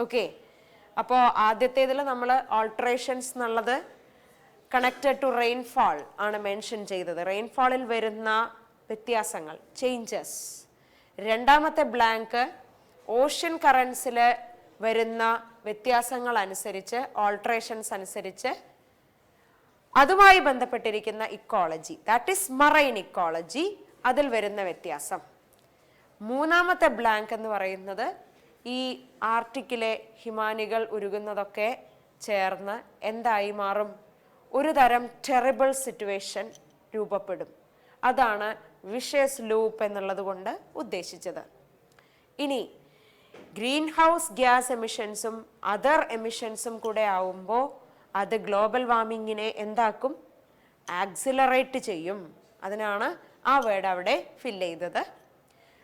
ഓക്കെ, അപ്പോൾ ആദ്യത്തേതിൽ നമ്മൾ ഓൾട്ടറേഷൻസ് എന്നുള്ളത് കണക്റ്റഡ് ടു റെയിൻഫാൾ ആണ് മെൻഷൻ ചെയ്തത്. റെയിൻഫാളിൽ വരുന്ന വ്യത്യാസങ്ങൾ, ചേഞ്ചസ്. രണ്ടാമത്തെ ബ്ലാങ്ക് ഓഷ്യൻ കറൻസിൽ വരുന്ന വ്യത്യാസങ്ങൾ അനുസരിച്ച്, ഓൾട്ടറേഷൻസ് അനുസരിച്ച് അതുമായി ബന്ധപ്പെട്ടിരിക്കുന്ന ecology, that is marine ecology, അതിൽ വരുന്ന വ്യത്യാസം. മൂന്നാമത്തെ ബ്ലാങ്ക് എന്ന് പറയുന്നത് ഈ ആർട്ടിക്കിലെ ഹിമാനികൾ ഉരുകുന്നതൊക്കെ ചേർന്ന് എന്തായി മാറും? ഒരു തരം ടെറിബിൾ സിറ്റുവേഷൻ രൂപപ്പെടും. അതാണ് വിഷ്യസ് ലൂപ്പ് എന്നുള്ളത് കൊണ്ട് ഉദ്ദേശിച്ചത്. ഇനി ഗ്രീൻ ഹൗസ് ഗ്യാസ് എമിഷൻസും അതർ എമിഷൻസും കൂടെ ആവുമ്പോൾ അത് ഗ്ലോബൽ വാർമിങ്ങിനെ എന്താക്കും? ആക്സിലറേറ്റ് ചെയ്യും. അതിനാണ് ആ വേർഡ് അവിടെ ഫിൽ ചെയ്തത്.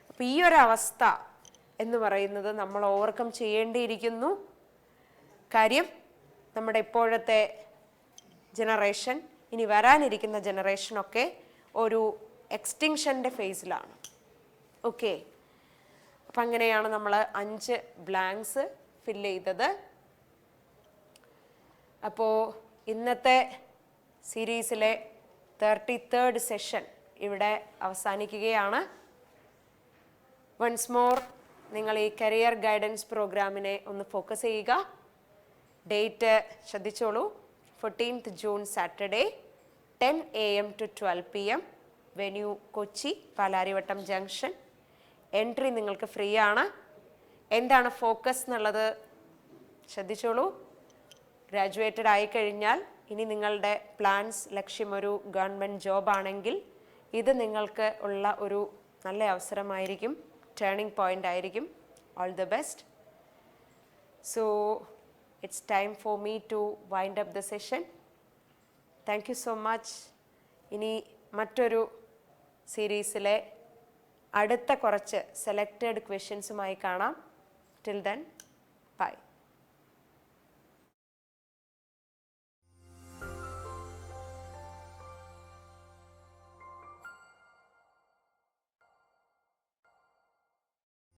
അപ്പോൾ ഈ ഒരു അവസ്ഥ എന്ന് പറയുന്നത് നമ്മൾ ഓവർകം ചെയ്യേണ്ടിയിരിക്കുന്നു. കാര്യം നമ്മുടെ ഇപ്പോഴത്തെ ജനറേഷൻ, ഇനി വരാനിരിക്കുന്ന ജനറേഷനൊക്കെ ഒരു എക്സ്റ്റിങ്ഷൻ്റെ ഫേസിലാണ്. ഓക്കെ, അപ്പം അങ്ങനെയാണ് നമ്മൾ 5 ബ്ലാങ്ക്സ് ഫിൽ ചെയ്തത്. അപ്പോൾ ഇന്നത്തെ സീരീസിലെ 33rd സെഷൻ ഇവിടെ അവസാനിക്കുകയാണ്. വൺസ് മോർ നിങ്ങൾ ഈ കരിയർ ഗൈഡൻസ് പ്രോഗ്രാമിനെ ഒന്ന് ഫോക്കസ് ചെയ്യുക. ഡേറ്റ് ശ്രദ്ധിച്ചോളൂ, 14th June Saturday 10 AM to 12 PM, venue Kochi Palarivattam junction. Entry നിങ്ങൾക്ക് ഫ്രീ ആണ്. എന്താണ് ഫോക്കസ് എന്നുള്ളത് ശ്രദ്ധിച്ചോളൂ. ഗ്രാജുവേറ്റഡ് ആയിക്കഴിഞ്ഞാൽ ഇനി നിങ്ങളുടെ പ്ലാൻസ്, ലക്ഷ്യം ഒരു ഗവൺമെൻറ് ജോബ് ആണെങ്കിൽ ഇത് നിങ്ങൾക്ക് ഉള്ള ഒരു നല്ല അവസരമായിരിക്കും, ടേണിംഗ് പോയിൻ്റ് ആയിരിക്കും. All the best. So it's time for me to wind up the session. Thank you so much. ഇനി മറ്റൊരു സീരീസിലെ അടുത്ത കുറച്ച് സെലക്റ്റഡ് ക്വസ്റ്റ്യൻസുമായി കാണാം. Till then, by.